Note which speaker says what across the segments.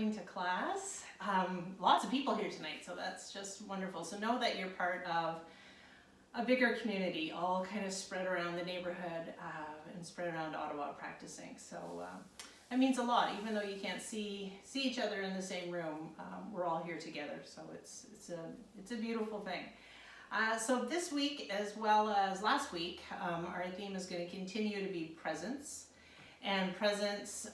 Speaker 1: coming to class. Lots of people here tonight, so that's just wonderful. So know that you're part of a bigger community, all kind of spread around the neighborhood and spread around Ottawa practicing. So that means a lot, even though you can't see each other in the same room. We're all here together, so it's a beautiful thing. So this week, as well as last week, our theme is going to continue to be presence. And presence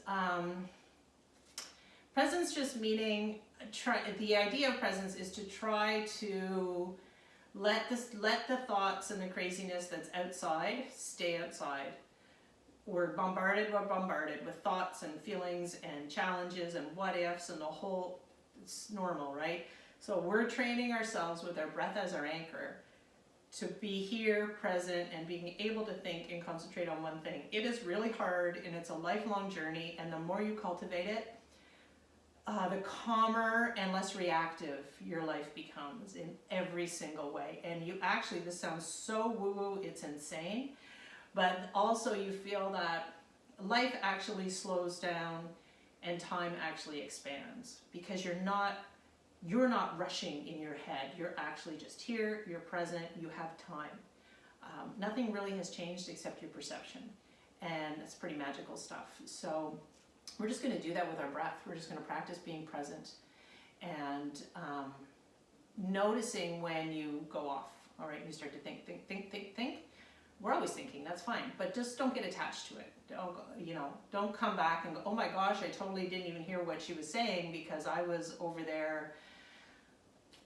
Speaker 1: just meaning, the idea of presence is to try to let the thoughts and the craziness that's outside stay outside. We're bombarded with thoughts and feelings and challenges and what ifs and the whole, it's normal, right? So we're training ourselves with our breath as our anchor to be here, present, and being able to think and concentrate on one thing. It is really hard, and it's a lifelong journey, and the more you cultivate it, the calmer and less reactive your life becomes in every single way. And you actually, this sounds so woo-woo, it's insane, but also you feel that life actually slows down and time actually expands because you're not rushing in your head. You're actually just here, you're present, you have time. Nothing really has changed except your perception, and it's pretty magical stuff. So we're just going to do that with our breath. We're just going to practice being present and noticing when you go off. All right, you start to think. We're always thinking, that's fine, but just don't get attached to it. Don't come back and go, oh my gosh, I totally didn't even hear what she was saying because I was over there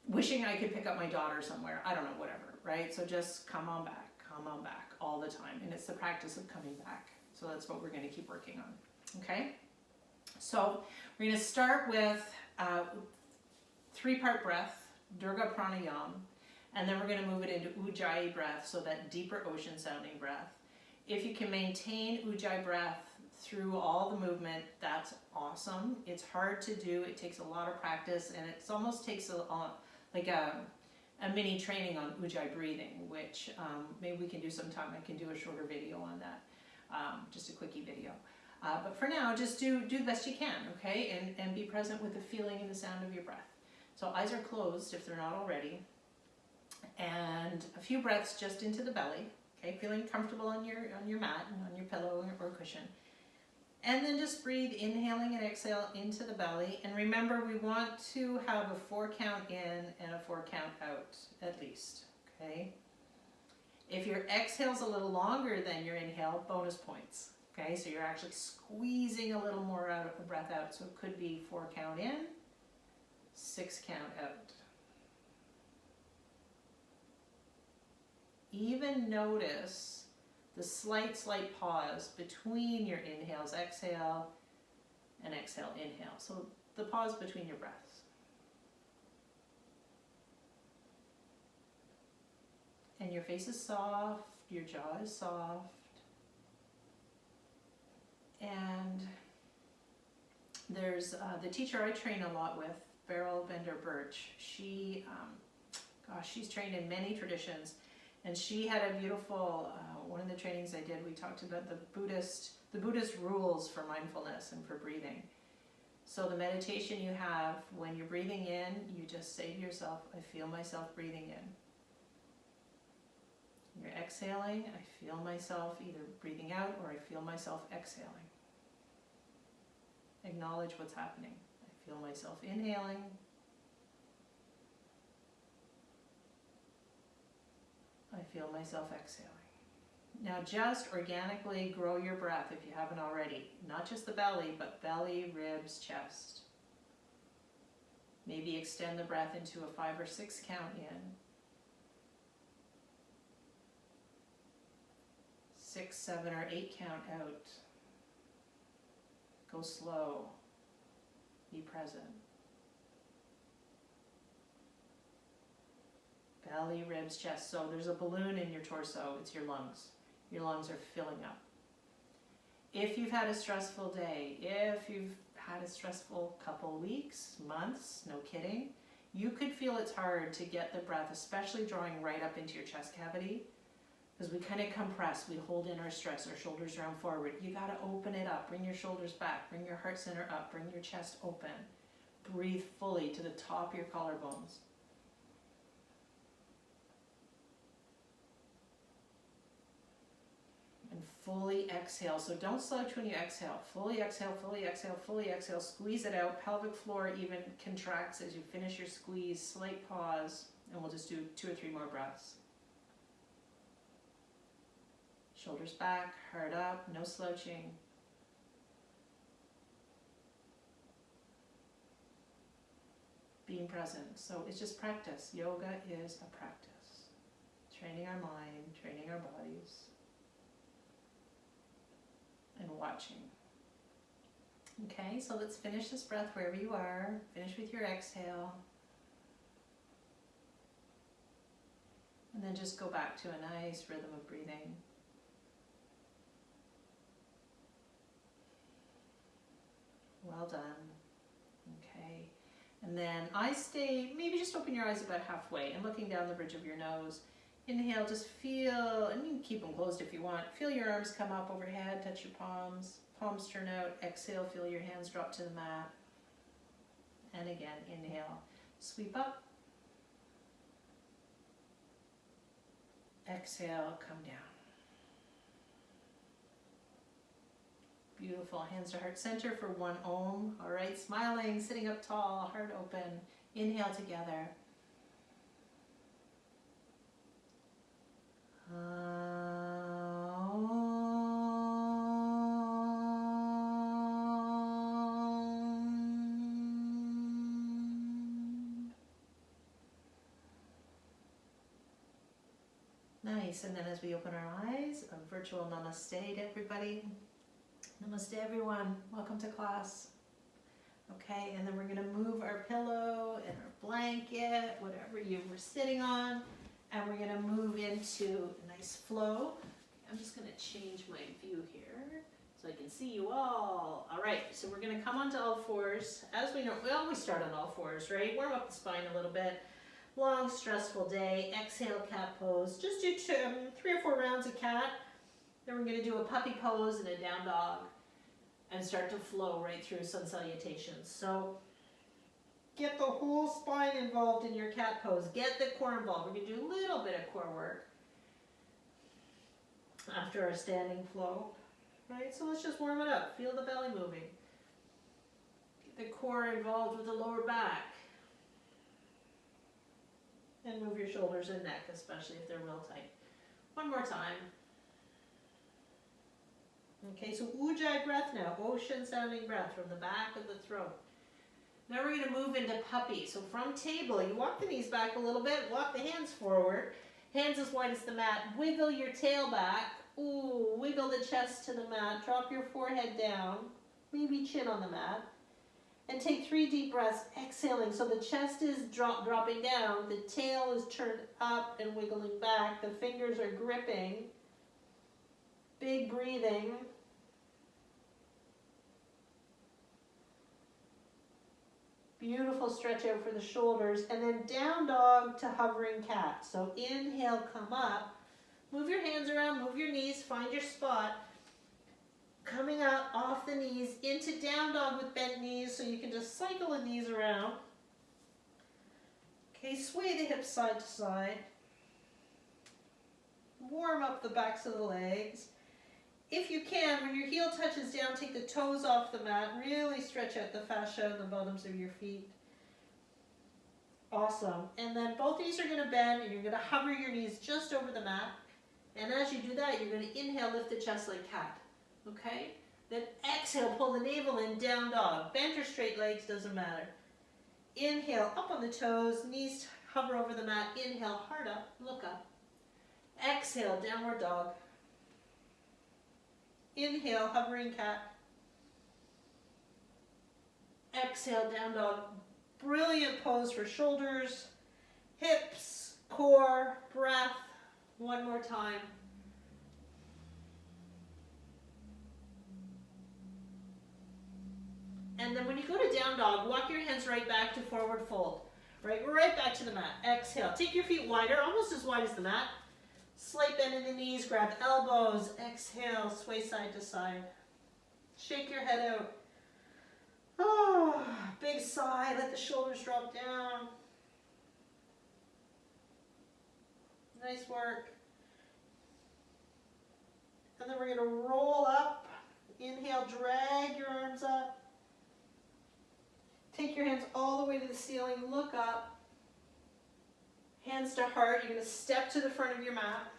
Speaker 1: wishing I could pick up my daughter somewhere. I don't know, whatever, right? So just come on back all the time. And it's the practice of coming back. So that's what we're going to keep working on, okay? So we're going to start with 3-part breath, Durga Pranayam, and then we're going to move it into Ujjayi breath, so that deeper ocean sounding breath. If you can maintain Ujjayi breath through all the movement, that's awesome. It's hard to do. It takes a lot of practice, and it almost takes a mini training on Ujjayi breathing, which maybe we can do sometime. I can do a shorter video on that, just a quickie video. But for now, just do the best you can, okay? And be present with the feeling and the sound of your breath. So eyes are closed if they're not already. And a few breaths just into the belly, okay? Feeling comfortable on your mat and on your pillow or cushion. And then just breathe, inhaling and exhale into the belly. And remember, we want to have a 4 count in and a 4 count out, at least, okay? If your exhale's a little longer than your inhale, bonus points, okay? So you're actually squeezing a little more out of the breath out. So it could be 4 count in, 6 count out. Even notice the slight pause between your inhales, exhale, and exhale, inhale. So the pause between your breaths. And your face is soft, your jaw is soft. And there's the teacher I train a lot with, Beryl Bender-Birch. She's trained in many traditions. And she had a beautiful, one of the trainings I did, we talked about the Buddhist rules for mindfulness and for breathing. So the meditation you have, when you're breathing in, you just say to yourself, I feel myself breathing in. You're exhaling, I feel myself either breathing out or I feel myself exhaling. Acknowledge what's happening. I feel myself inhaling. I feel myself exhaling. Now just organically grow your breath if you haven't already. Not just the belly, but belly, ribs, chest. Maybe extend the breath into a 5 or 6 count in. 6, 7, or 8 count out. Go slow. Be present. Belly, ribs, chest. So there's a balloon in your torso. It's your lungs. Your lungs are filling up. If you've had a stressful day, if you've had a stressful couple weeks, months, no kidding, you could feel it's hard to get the breath, especially drawing right up into your chest cavity, because we kind of compress, we hold in our stress, our shoulders round forward. You got to open it up, bring your shoulders back, bring your heart center up, bring your chest open. breathe fully to the top of your collarbones. And fully exhale. So don't slouch when you exhale. Fully exhale, fully exhale, fully exhale. Squeeze it out. Pelvic floor even contracts as you finish your squeeze. Slight pause. And we'll just do 2 or 3 more breaths. Shoulders back, heart up, no slouching. Being present. So it's just practice. Yoga is a practice. Training our mind, training our bodies, and watching. Okay, so let's finish this breath wherever you are. Finish with your exhale. And then just go back to a nice rhythm of breathing. Well done. Okay. And then I stay, maybe just open your eyes about halfway and looking down the bridge of your nose. Inhale, just feel, and you can keep them closed if you want. Feel your arms come up overhead, touch your palms. Palms turn out. Exhale, feel your hands drop to the mat. And again, inhale. Sweep up. Exhale, come down. Beautiful. Hands to heart center for 1 Om. All right, smiling, sitting up tall, heart open. Inhale together. Nice, and then as we open our eyes, a virtual namaste to everybody. Namaste everyone, welcome to class. Okay, and then we're gonna move our pillow and our blanket, whatever you were sitting on, and we're gonna move into a nice flow. I'm just gonna change my view here so I can see you all. All right, so we're gonna come onto all fours. As we know, we always start on all fours, right? Warm up the spine a little bit. Long, stressful day. Exhale, cat pose. Just do 3 or 4 rounds of cat. Then we're gonna do a puppy pose and a down dog and start to flow right through sun salutations. So get the whole spine involved in your cat pose. Get the core involved. We're gonna do a little bit of core work after our standing flow, right? So let's just warm it up. Feel the belly moving. Get the core involved with the lower back. And move your shoulders and neck, especially if they're real tight. 1 more time. Okay, so Ujjayi breath now, ocean sounding breath from the back of the throat. Now we're going to move into puppy. So from table, you walk the knees back a little bit, walk the hands forward, hands as wide as the mat, wiggle your tail back, ooh, wiggle the chest to the mat, drop your forehead down, maybe chin on the mat, and take 3 deep breaths, exhaling. So the chest is dropping down, the tail is turned up and wiggling back, the fingers are gripping, big breathing. Beautiful stretch out for the shoulders, and then down dog to hovering cat. So inhale, come up, move your hands around, move your knees, find your spot. Coming up off the knees into down dog with bent knees, so you can just cycle the knees around. Okay, sway the hips side to side. Warm up the backs of the legs. If you can, when your heel touches down, take the toes off the mat. Really stretch out the fascia on the bottoms of your feet. Awesome. And then both knees are going to bend, and you're going to hover your knees just over the mat. And as you do that, you're going to inhale, lift the chest like cat. Okay? Then exhale, pull the navel in, down dog. Bent or straight legs, doesn't matter. Inhale, up on the toes, knees hover over the mat. Inhale, heart up, look up. Exhale, downward dog. Inhale, hovering cat. Exhale, down dog. Brilliant pose for shoulders, hips, core, breath. 1 more time. And then when you go to down dog, walk your hands right back to forward fold. Right back to the mat. Exhale. Take your feet wider, almost as wide as the mat. Slight bend in the knees, grab elbows. Exhale, sway side to side. Shake your head out. Oh, big sigh, let the shoulders drop down. Nice work. And then we're going to roll up. Inhale, drag your arms up. Take your hands all the way to the ceiling, look up. Hands to heart, you're going to step to the front of your mat.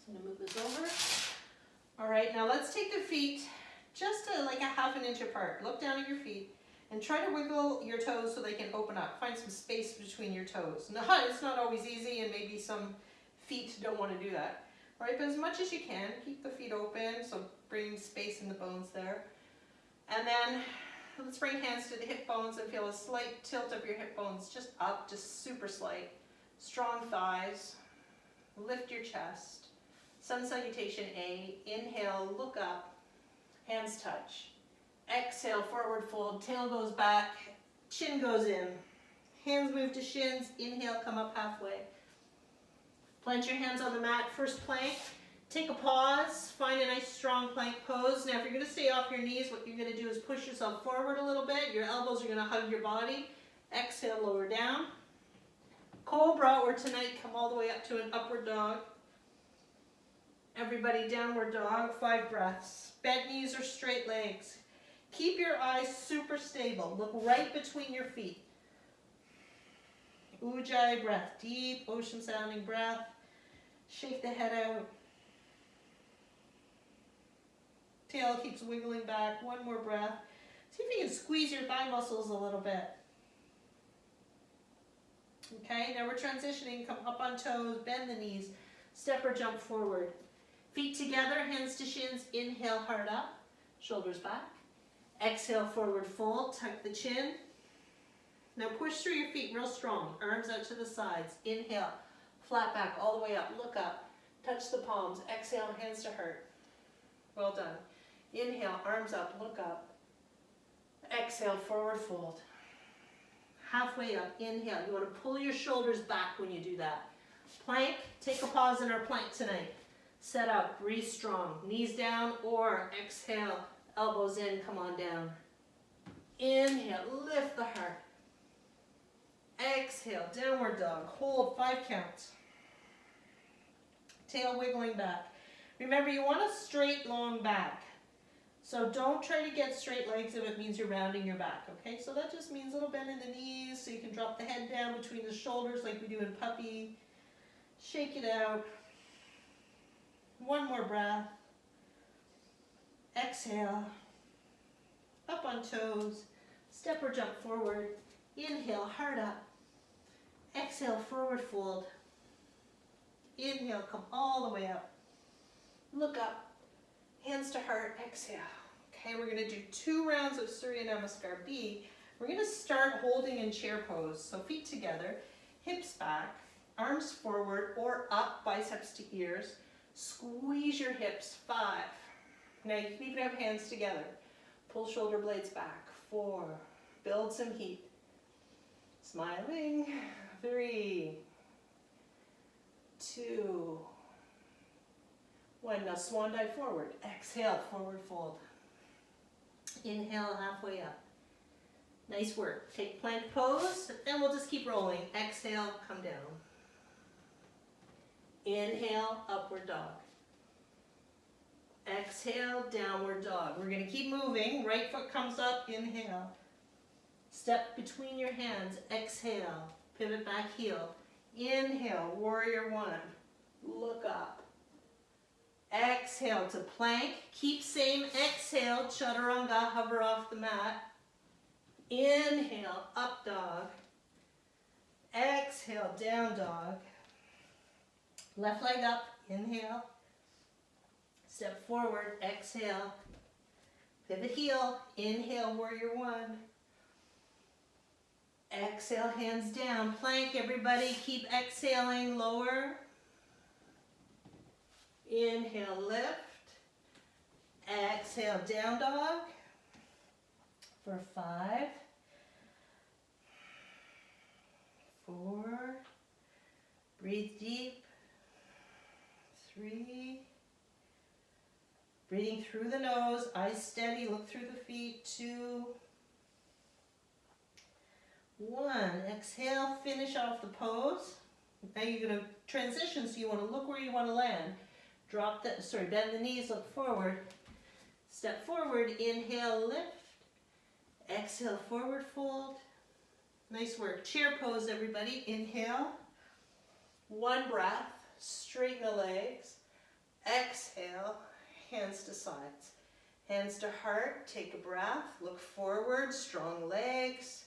Speaker 1: So I'm going to move this over. All right, now let's take the feet just like a half an inch apart. Look down at your feet and try to wiggle your toes so they can open up. Find some space between your toes. No, it's not always easy, and maybe some feet don't want to do that. All right, but as much as you can, keep the feet open, so bring space in the bones there. And then let's bring hands to the hip bones and feel a slight tilt of your hip bones, just up, just super slight. Strong thighs. Lift your chest. Sun salutation A. Inhale, look up. Hands touch. Exhale, forward fold. Tail goes back. Chin goes in. Hands move to shins. Inhale, come up halfway. Plant your hands on the mat. First plank. Take a pause. Find a nice strong plank pose. Now if you're going to stay off your knees, what you're going to do is push yourself forward a little bit. Your elbows are going to hug your body. Exhale, lower down. Cobra, or tonight, come all the way up to an upward dog. Everybody, downward dog, 5 breaths. Bent knees or straight legs. Keep your eyes super stable. Look right between your feet. Ujjayi breath, deep ocean sounding breath. Shake the head out. Tail keeps wiggling back. One more breath. See if you can squeeze your thigh muscles a little bit. Okay, now we're transitioning. Come up on toes, bend the knees, step or jump forward. Feet together, hands to shins. Inhale, heart up, shoulders back. Exhale, forward fold, tuck the chin. Now push through your feet real strong. Arms out to the sides. Inhale, flat back all the way up. Look up, touch the palms. Exhale, hands to heart. Well done. Inhale, arms up, look up. Exhale, forward fold. Halfway up, inhale. You want to pull your shoulders back when you do that. Plank, take a pause in our plank tonight. Set up, breathe strong. Knees down or exhale, elbows in, come on down. Inhale, lift the heart. Exhale, downward dog. Hold 5 counts. Tail wiggling back. Remember, you want a straight, long back. So don't try to get straight legs if it means you're rounding your back, okay? So that just means a little bend in the knees so you can drop the head down between the shoulders like we do in puppy. Shake it out. One more breath. Exhale. Up on toes. Step or jump forward. Inhale, heart up. Exhale, forward fold. Inhale, come all the way up. Look up. Hands to heart, exhale. Okay, we're going to do 2 rounds of Surya Namaskar B. We're going to start holding in chair pose. So feet together, hips back, arms forward or up, biceps to ears. Squeeze your hips, 5. Now you can even have hands together. Pull shoulder blades back, 4. Build some heat. Smiling, 3, 2, 1. Now swan dive forward. Exhale, forward fold. Inhale, halfway up. Nice work. Take plank pose, and we'll just keep rolling. Exhale, come down. Inhale, upward dog. Exhale, downward dog. We're going to keep moving. Right foot comes up. Inhale. Step between your hands. Exhale. Pivot back heel. Inhale, warrior 1. Look up. Exhale to plank. Keep same exhale. Chaturanga, hover off the mat. Inhale, up dog. Exhale, down dog. Left leg up. Inhale. Step forward. Exhale. Pivot heel. Inhale, warrior 1. Exhale, hands down. Plank, everybody. Keep exhaling. Lower. Inhale, lift. Exhale, down dog. For 5, 4. Breathe deep. 3. Breathe Breathing through the nose, eyes steady, look through the feet. 2, 1. Exhale, finish off the pose. Now you're going to transition, so you want to look where you want to land. Bend the knees, look forward. Step forward, inhale, lift. Exhale, forward fold. Nice work. Chair pose, everybody. Inhale. 1 breath, straighten the legs. Exhale, hands to sides. Hands to heart, take a breath, look forward, strong legs.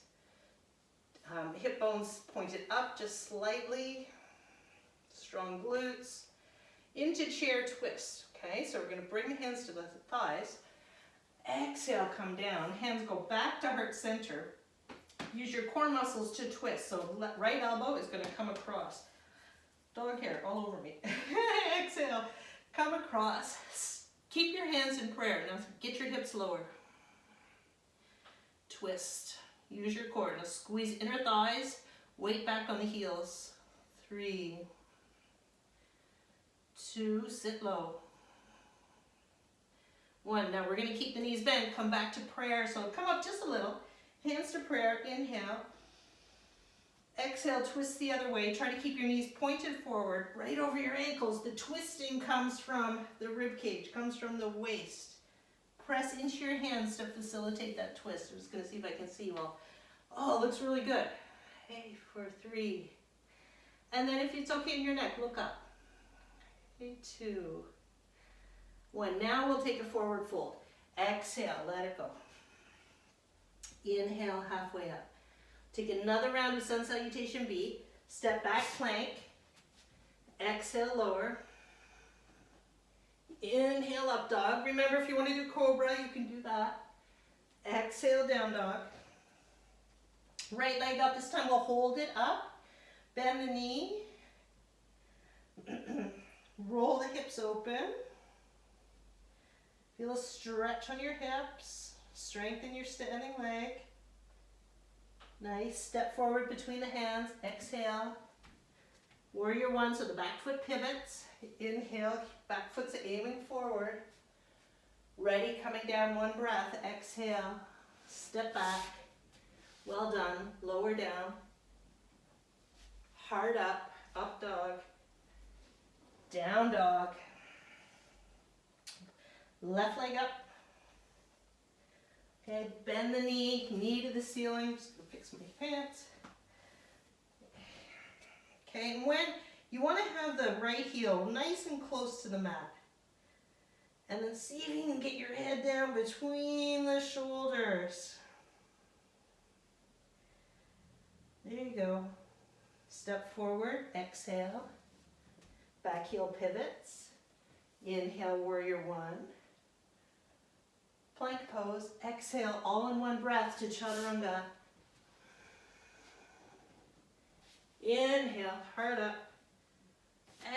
Speaker 1: Hip bones pointed up just slightly. Strong glutes. Into chair twist. Okay, so we're going to bring the hands to the thighs. Exhale, come down. Hands go back to heart center. Use your core muscles to twist. So right elbow is going to come across. Dog hair all over me. Exhale, come across. Keep your hands in prayer. Now get your hips lower. Twist. Use your core. Now squeeze inner thighs. Weight back on the heels. 3, 2, sit low. 1. Now we're going to keep the knees bent. Come back to prayer. So come up just a little. Hands to prayer. Inhale. Exhale, twist the other way. Try to keep your knees pointed forward, right over your ankles. The twisting comes from the rib cage, comes from the waist. Press into your hands to facilitate that twist. I'm just going to see if I can see you all. Oh, it looks really good. Hey, for 3. And then if it's okay in your neck, look up. 2, 1. Now we'll take a forward fold. Exhale, let it go. Inhale, halfway up. Take another round of sun salutation B. Step back, plank. Exhale, lower. Inhale, up dog. Remember, if you want to do cobra, you can do that. Exhale, down dog. Right leg up. This time we'll hold it up. Bend the knee. Roll the hips open. Feel a stretch on your hips. Strengthen your standing leg. Nice. Step forward between the hands. Exhale. Warrior 1, so the back foot pivots. Inhale, back foot's aiming forward. Ready, coming down, 1 breath. Exhale. Step back. Well done. Lower down. Hard up. Up dog. Down dog. Left leg up. Okay, bend the knee to the ceiling. Just gonna fix my pants. Okay, and when you want to have the right heel nice and close to the mat. And then see if you can get your head down between the shoulders. There you go. Step forward, exhale. Back heel pivots. Inhale, warrior 1. Plank pose, exhale, all in 1 breath to chaturanga. Inhale, heart up.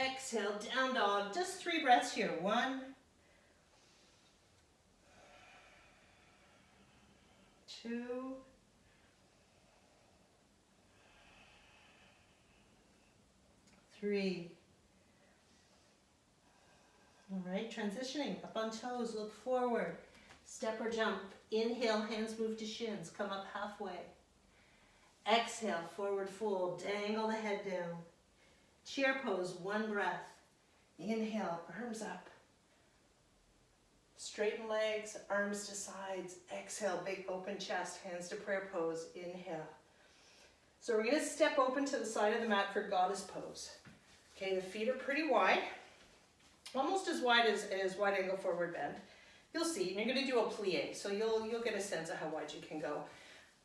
Speaker 1: Exhale, down dog. Just 3 breaths here. 1, 2, 3. All right, transitioning up on toes, look forward. Step or jump. Inhale, hands move to shins. Come up halfway. Exhale, forward fold. Dangle the head down. Chair pose, 1 breath. Inhale, arms up. Straighten legs, arms to sides. Exhale, big open chest, hands to prayer pose. Inhale. So we're going to step open to the side of the mat for goddess pose. Okay, the feet are pretty wide. Almost as wide as wide angle forward bend. You'll see, and you're going to do a plie, so you'll get a sense of how wide you can go.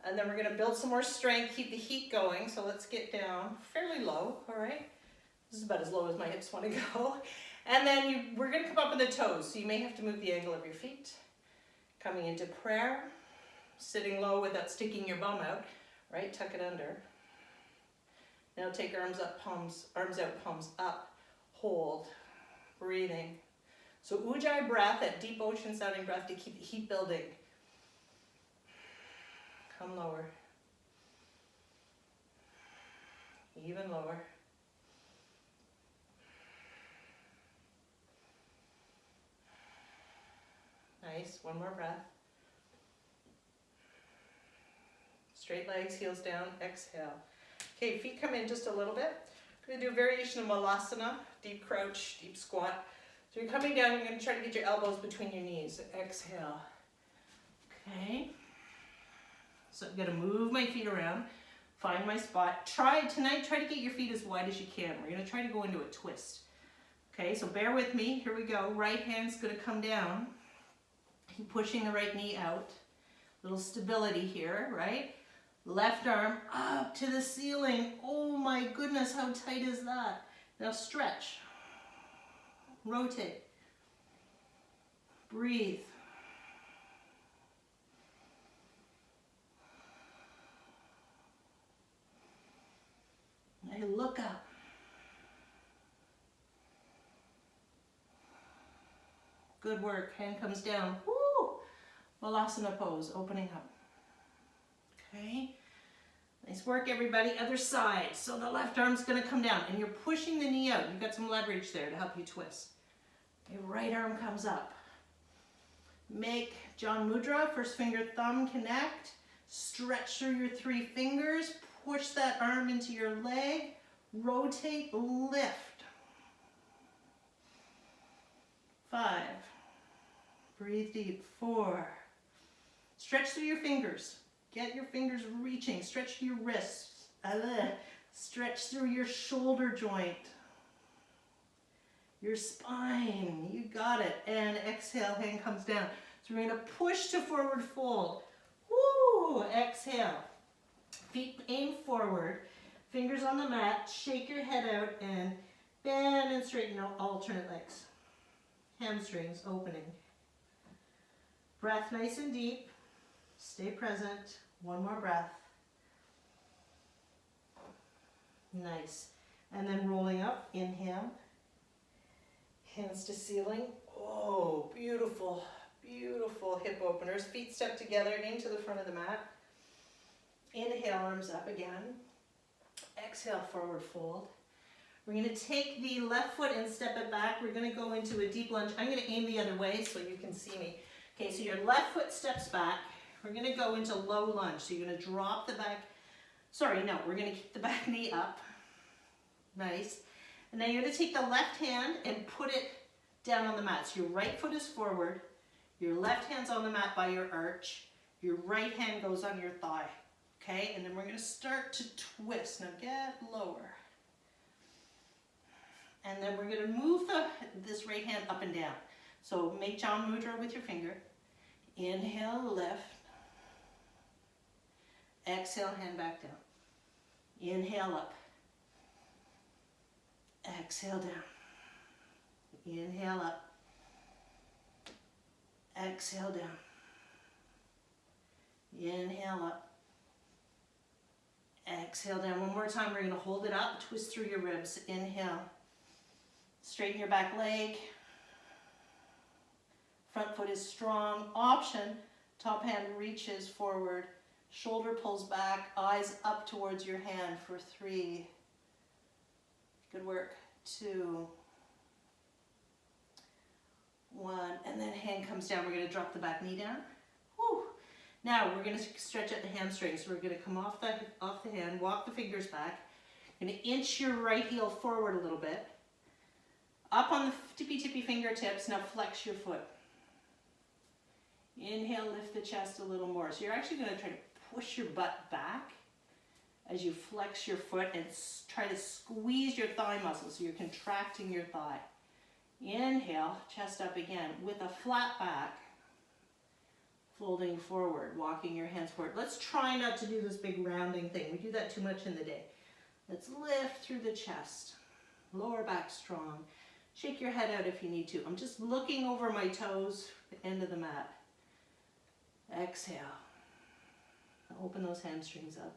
Speaker 1: And then we're going to build some more strength, keep the heat going, so let's get down fairly low, all right? This is about as low as my hips want to go. And then we're going to come up on the toes, so you may have to move the angle of your feet. Coming into prayer, sitting low without sticking your bum out, right? Tuck it under. Now take arms up, arms out, palms up, hold, breathing. So Ujjayi breath, that deep ocean sounding breath to keep the heat building. Come lower. Even lower. Nice, one more breath. Straight legs, heels down, exhale. Okay, feet come in just a little bit. We're gonna do a variation of malasana, deep crouch, deep squat. So you're coming down, you're gonna try to get your elbows between your knees. Exhale. Okay. So I'm gonna move my feet around, find my spot. Try to get your feet as wide as you can. We're gonna try to go into a twist. Okay, so bear with me, here we go. Right hand's gonna come down. Keep pushing the right knee out. Little stability here, right? Left arm up to the ceiling. Oh my goodness, how tight is that? Now stretch. Rotate. Breathe. Now look up. Good work. Hand comes down. Woo! Malasana pose, opening up. Okay. Nice work, everybody. Other side. So the left arm's going to come down, and you're pushing the knee out. You've got some leverage there to help you twist. Your right arm comes up. Make John Mudra, first finger, thumb connect. Stretch through your 3 fingers. Push that arm into your leg. Rotate, lift. 5. Breathe deep. 4. Stretch through your fingers. Get your fingers reaching. Stretch your wrists. Stretch through your shoulder joint. Your spine. You got it. And exhale, hand comes down. So we're going to push to forward fold. Woo! Exhale. Feet aim forward. Fingers on the mat. Shake your head out and bend and straighten out alternate legs. Hamstrings opening. Breath nice and deep. Stay present. One more breath. Nice. And then rolling up. Inhale. Hands to ceiling. Oh, beautiful, beautiful hip openers. Feet step together into the front of the mat. Inhale, arms up again. Exhale, forward fold. We're going to take the left foot and step it back. We're going to go into a deep lunge. I'm going to aim the other way so you can see me. Okay, so your left foot steps back. We're going to go into low lunge. So you're going to drop the back. Sorry, no, we're going to keep the back knee up. Nice. And then you're going to take the left hand and put it down on the mat. So your right foot is forward. Your left hand's on the mat by your arch. Your right hand goes on your thigh. Okay, and then we're going to start to twist. Now get lower. And then we're going to move this right hand up and down. So make John Mudra with your finger. Inhale, lift. Exhale, hand back down. Inhale up. Exhale down. Inhale up. Exhale down. Inhale up. Exhale down. One more time. We're going to hold it up. Twist through your ribs. Inhale. Straighten your back leg. Front foot is strong. Option. Top hand reaches forward. Shoulder pulls back. Eyes up towards your hand for 3. Good work. 2. 1. And then hand comes down. We're going to drop the back knee down. Whew. Now we're going to stretch out the hamstrings. So we're going to come off the hand, walk the fingers back. Going to inch your right heel forward a little bit. Up on the tippy fingertips. Now flex your foot. Inhale, lift the chest a little more. So you're actually going to try to push your butt back as you flex your foot and try to squeeze your thigh muscles. So you're contracting your thigh. Inhale, chest up again with a flat back. Folding forward, walking your hands forward. Let's try not to do this big rounding thing. We do that too much in the day. Let's lift through the chest. Lower back strong. Shake your head out if you need to. I'm just looking over my toes, the end of the mat. Exhale. Open those hamstrings up.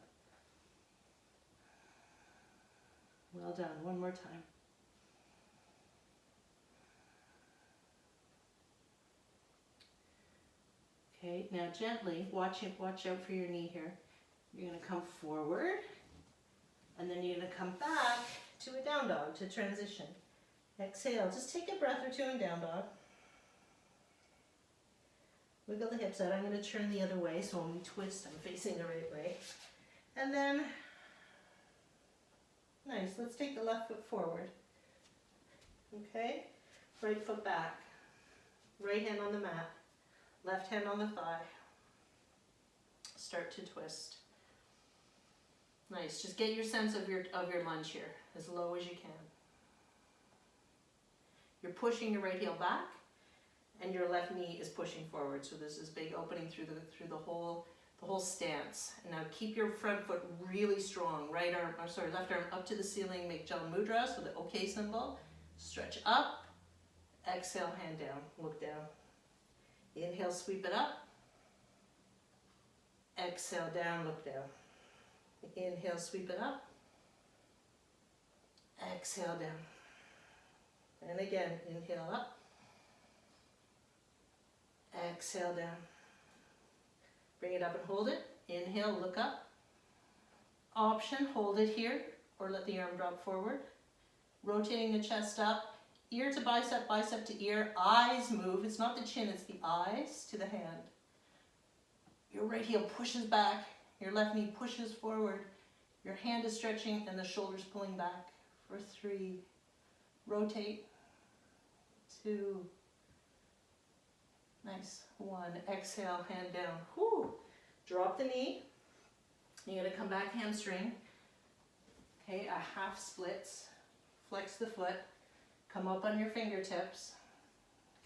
Speaker 1: Well done. One more time. Okay, now gently, watch out for your knee here. You're going to come forward, and then you're going to come back to a down dog to transition. Exhale, just take a breath or two in down dog. Wiggle the hips out. I'm going to turn the other way, so when we twist, I'm facing the right way. And then, nice, let's take the left foot forward. Okay, right foot back. Right hand on the mat. Left hand on the thigh. Start to twist. Nice, just get your sense of your lunge here, as low as you can. You're pushing your right heel back, and your left knee is pushing forward. So there's this big opening through the whole stance. And now keep your front foot really strong. Left arm up to the ceiling. Make Jal Mudra, so the OK symbol. Stretch up. Exhale, hand down. Look down. Inhale, sweep it up. Exhale, down, look down. Inhale, sweep it up. Exhale, down. And again, inhale up. Exhale down. Bring it up and hold it. Inhale, look up. Option, hold it here or let the arm drop forward. Rotating the chest up. Ear to bicep, bicep to ear. Eyes move. It's not the chin, it's the eyes to the hand. Your right heel pushes back. Your left knee pushes forward. Your hand is stretching and the shoulders pulling back. For 3. Rotate. 2. Nice. 1. Exhale, hand down. Whew. Drop the knee. You're going to come back hamstring. Okay, a half splits. Flex the foot. Come up on your fingertips.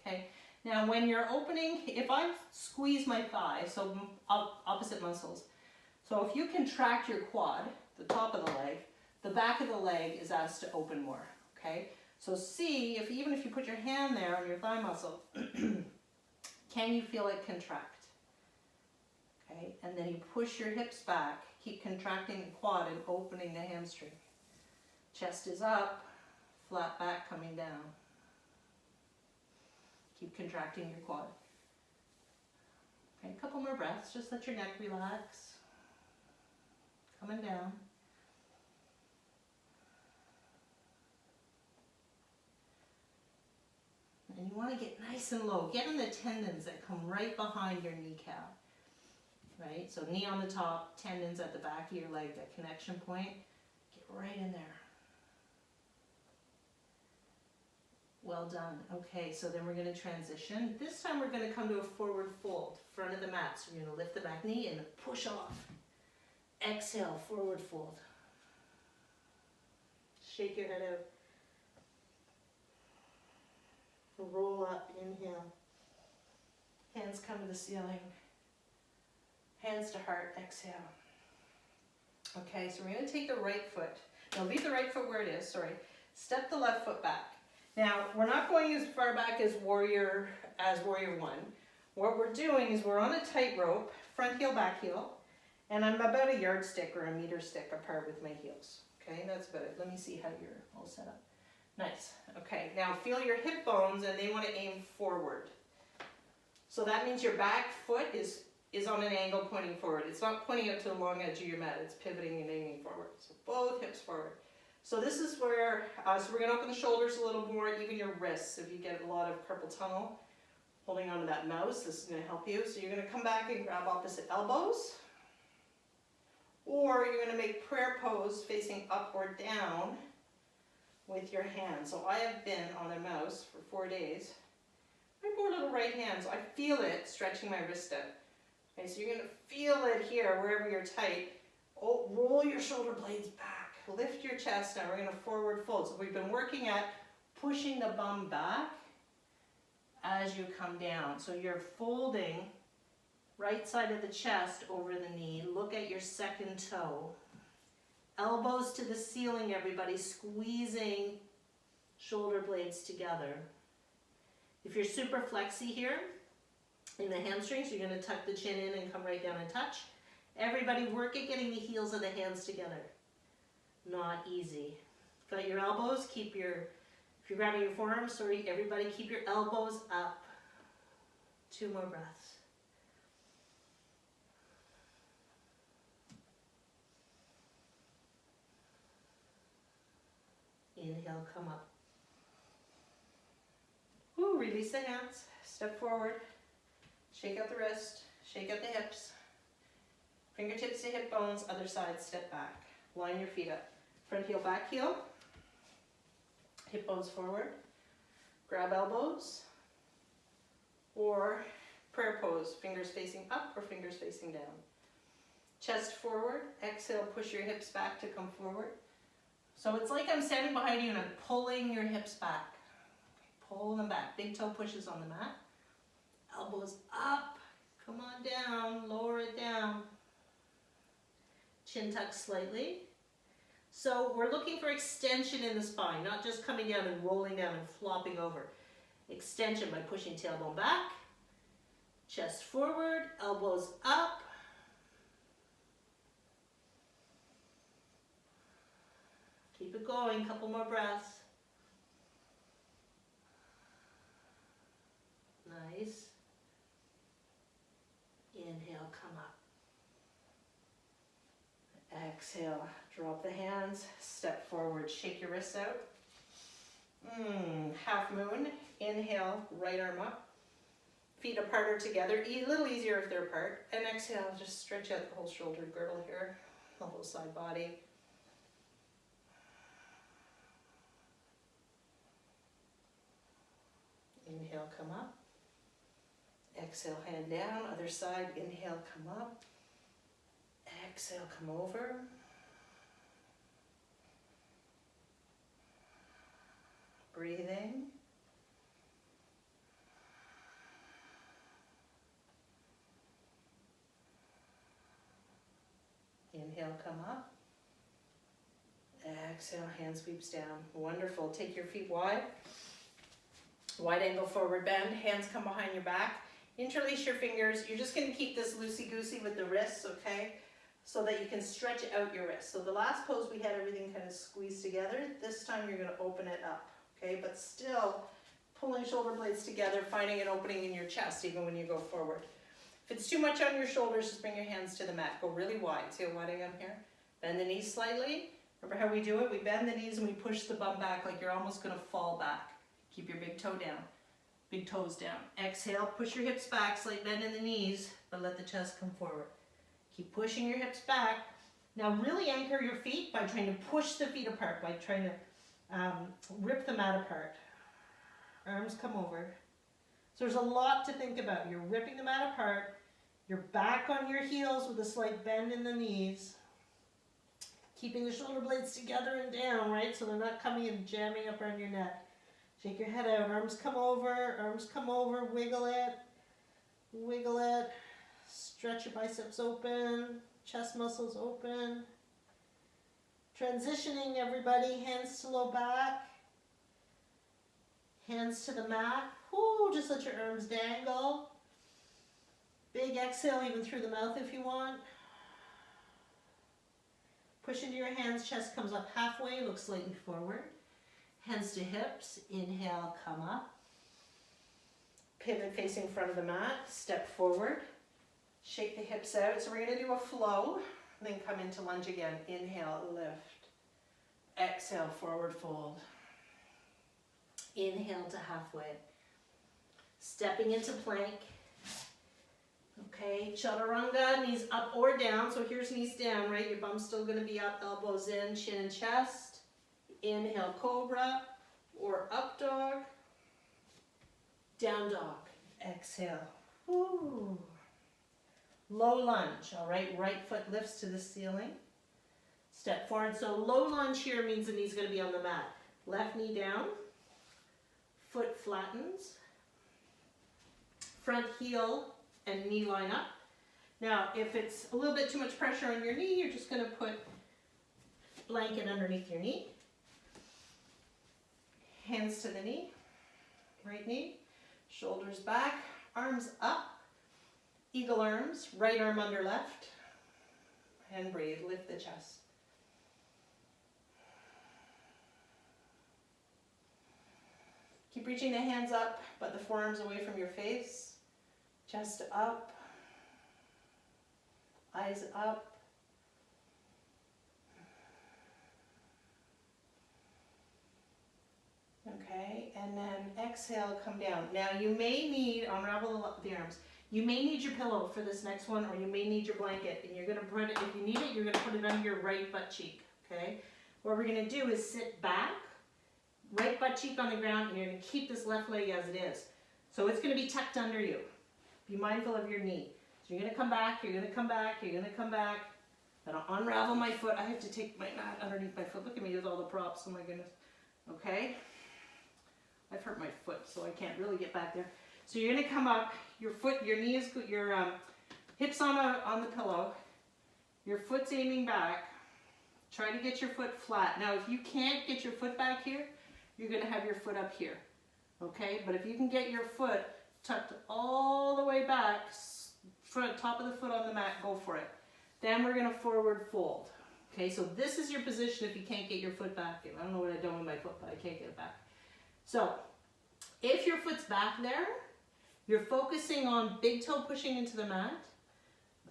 Speaker 1: Okay. Now when you're opening, if I squeeze my thigh, so opposite muscles. So if you contract your quad, the top of the leg, the back of the leg is asked to open more. Okay. So see, even if you put your hand there on your thigh muscle, can you feel it contract? Okay, and then you push your hips back, keep contracting the quad and opening the hamstring. Chest is up, flat back coming down. Keep contracting your quad. Okay, a couple more breaths, just let your neck relax. Coming down. And you want to get nice and low. Get in the tendons that come right behind your kneecap. Right? So knee on the top, tendons at the back of your leg, that connection point. Get right in there. Well done. Okay, so then we're going to transition. This time we're going to come to a forward fold, front of the mat. So you're going to lift the back knee and push off. Exhale, forward fold. Shake your head out. Roll up, inhale. Hands come to the ceiling. Hands to heart, exhale. Okay, so we're going to take the right foot. Now leave the right foot where it is, sorry. Step the left foot back. Now, we're not going as far back as warrior 1. What we're doing is we're on a tightrope, front heel, back heel, and I'm about a yardstick or a meter stick apart with my heels. Okay, that's about it. Let me see how you're all set up. Nice. Okay, now feel your hip bones and they want to aim forward. So that means your back foot is on an angle pointing forward. It's not pointing out to the long edge of your mat. It's pivoting and aiming forward. So both hips forward. So this is where, so we're going to open the shoulders a little more, even your wrists. If you get a lot of carpal tunnel, holding onto that mouse, this is going to help you. So you're going to come back and grab opposite elbows. Or you're going to make prayer pose facing up or down with your hands. So I have been on a mouse for 4 days. My poor little right hand, so I feel it stretching my wrist out. Okay, so you're going to feel it here wherever you're tight. Oh, roll your shoulder blades back. Lift your chest. Now we're going to forward fold. So we've been working at pushing the bum back as you come down. So you're folding right side of the chest over the knee. Look at your second toe. Elbows to the ceiling, everybody. Squeezing shoulder blades together. If you're super flexy here in the hamstrings, you're going to tuck the chin in and come right down and touch. Everybody work at getting the heels of the hands together. Not easy. Got your elbows, if you're grabbing your forearms, sorry, everybody keep your elbows up. 2 more breaths. Inhale, come up. Woo, release the hands, step forward. Shake out the wrist, shake out the hips. Fingertips to hip bones, other side, step back. Line your feet up. Front heel, back heel. Hip bones forward. Grab elbows. Or prayer pose, fingers facing up or fingers facing down. Chest forward, exhale, push your hips back to come forward. So it's like I'm standing behind you and I'm pulling your hips back. Pull them back. Big toe pushes on the mat. Elbows up. Come on down. Lower it down. Chin tuck slightly. So we're looking for extension in the spine, not just coming down and rolling down and flopping over. Extension by pushing tailbone back. Chest forward. Elbows up. Keep it going. Couple more breaths. Nice. Inhale, come up. Exhale, drop the hands, step forward, shake your wrists out. Half moon. Inhale, right arm up. Feet apart or together. A little easier if they're apart. And exhale, just stretch out the whole shoulder girdle here, the whole side body. Inhale, come up. Exhale, hand down. Other side, inhale, come up. Exhale, come over. Breathing. Inhale, come up. Exhale, hand sweeps down. Wonderful. Take your feet wide. Wide angle forward bend. Hands come behind your back. Interlace your fingers. You're just going to keep this loosey-goosey with the wrists, okay? So that you can stretch out your wrists. So the last pose we had everything kind of squeezed together. This time you're going to open it up, okay? But still pulling shoulder blades together, finding an opening in your chest even when you go forward. If it's too much on your shoulders, just bring your hands to the mat. Go really wide. See how wide I am here? Bend the knees slightly. Remember how we do it? We bend the knees and we push the bum back like you're almost going to fall back. Keep your big toe down. Big toes down. Exhale, push your hips back, slight bend in the knees, but let the chest come forward. Keep pushing your hips back. Now really anchor your feet by trying to push the feet apart, by trying to rip the mat apart. Arms come over. So there's a lot to think about. You're ripping the mat apart. You're back on your heels with a slight bend in the knees. Keeping the shoulder blades together and down, right? So they're not coming and jamming up around your neck. Shake your head out, arms come over, wiggle it, stretch your biceps open, chest muscles open. Transitioning everybody, hands to low back, hands to the mat. Whoo, just let your arms dangle. Big exhale even through the mouth if you want. Push into your hands, chest comes up halfway, look slightly forward. Hands to hips, inhale, come up. Pivot facing front of the mat, step forward. Shake the hips out. So we're going to do a flow, and then come into lunge again. Inhale, lift. Exhale, forward fold. Inhale to halfway. Stepping into plank. Okay, chaturanga, knees up or down. So here's knees down, right? Your bum's still going to be up, elbows in, chin and chest. Inhale, cobra or up dog. Down dog. Exhale. Woo. Low lunge, all right? Right foot lifts to the ceiling. Step forward. So low lunge here means the knee's going to be on the mat. Left knee down. Foot flattens. Front heel and knee line up. Now, if it's a little bit too much pressure on your knee, you're just going to put blanket underneath your knee. Hands to the knee, right knee, shoulders back, arms up, eagle arms, right arm under left, and breathe, lift the chest. Keep reaching the hands up, but the forearms away from your face, chest up, eyes up. Okay, and then exhale, come down. Now you may need, unravel the arms, You may need your pillow for this next one, or you may need your blanket, and you're gonna put it, if you need it, you're gonna put it under your right butt cheek, okay? What we're gonna do is sit back, right butt cheek on the ground, and you're gonna keep this left leg as it is. So it's gonna be tucked under you. Be mindful of your knee. So you're gonna come back, you're gonna come back, you're gonna come back. Then I'll unravel my foot. I have to take my mat underneath my foot. Look at me with all the props, oh my goodness. Okay? I've hurt my foot, so I can't really get back there. So you're gonna come up, your foot, your knee is, your hips on the pillow, your foot's aiming back. Try to get your foot flat. Now if you can't get your foot back here, you're gonna have your foot up here, okay? But if you can get your foot tucked all the way back, front, top of the foot on the mat, go for it. Then we're gonna forward fold. Okay, so this is your position if you can't get your foot back. I don't know what I've done with my foot, but I can't get it back. So, if your foot's back there, you're focusing on big toe pushing into the mat,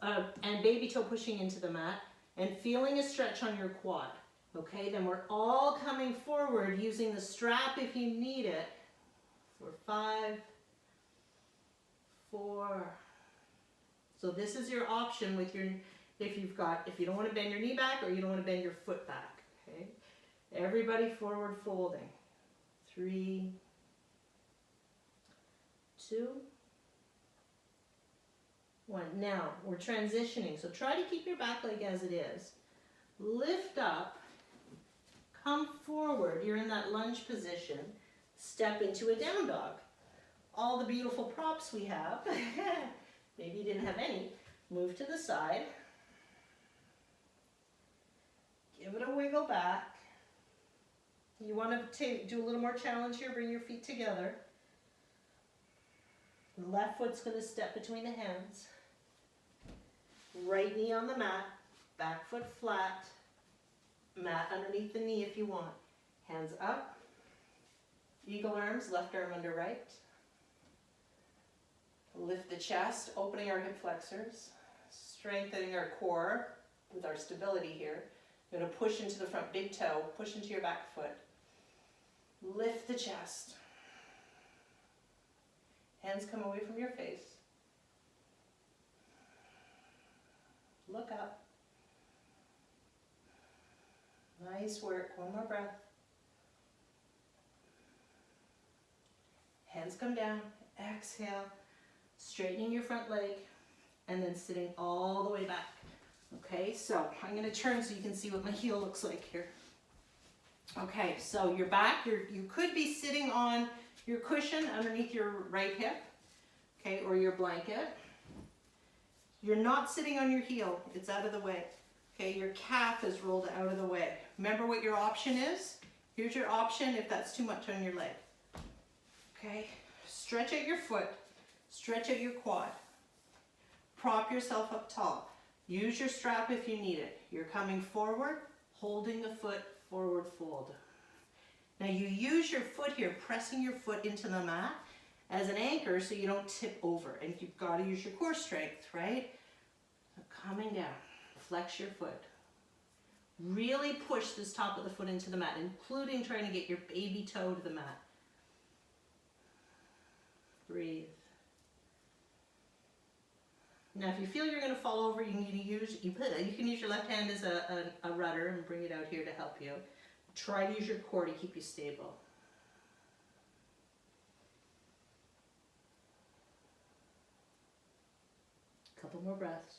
Speaker 1: and baby toe pushing into the mat, and feeling a stretch on your quad. Okay, then we're all coming forward using the strap if you need it. For 5, 4. So this is your option with your, if you don't want to bend your knee back or you don't want to bend your foot back. Okay, everybody forward folding. 3, 2, 1. Now we're transitioning, so try to keep your back leg as it is. Lift up, come forward. You're in that lunge position. Step into a down dog. All the beautiful props we have. Maybe you didn't have any. Move to the side. Give it a wiggle back. You want to do a little more challenge here. Bring your feet together. The left foot's going to step between the hands. Right knee on the mat. Back foot flat. Mat underneath the knee if you want. Hands up. Eagle arms, left arm under right. Lift the chest, opening our hip flexors. Strengthening our core with our stability here. You're going to push into the front big toe. Push into your back foot. Lift the chest. Hands come away from your face. Look up. Nice work. One more breath. Hands come down. Exhale. Straightening your front leg. And then sitting all the way back. Okay, so I'm going to turn so you can see what my heel looks like here. Okay, so you're back. You could be sitting on your cushion underneath your right hip, okay, or your blanket. You're not sitting on your heel. It's out of the way. Okay, your calf is rolled out of the way. Remember what your option is? Here's your option if that's too much on your leg. Okay, stretch out your foot. Stretch out your quad. Prop yourself up tall. Use your strap if you need it. You're coming forward, holding the foot, forward fold. Now you use your foot here, pressing your foot into the mat as an anchor so you don't tip over. And you've got to use your core strength, right? So coming down, flex your foot. Really push this top of the foot into the mat, including trying to get your baby toe to the mat. Breathe. Now if you feel you're going to fall over, you can use your left hand as a rudder and bring it out here to help you. Try to use your core to keep you stable. A couple more breaths.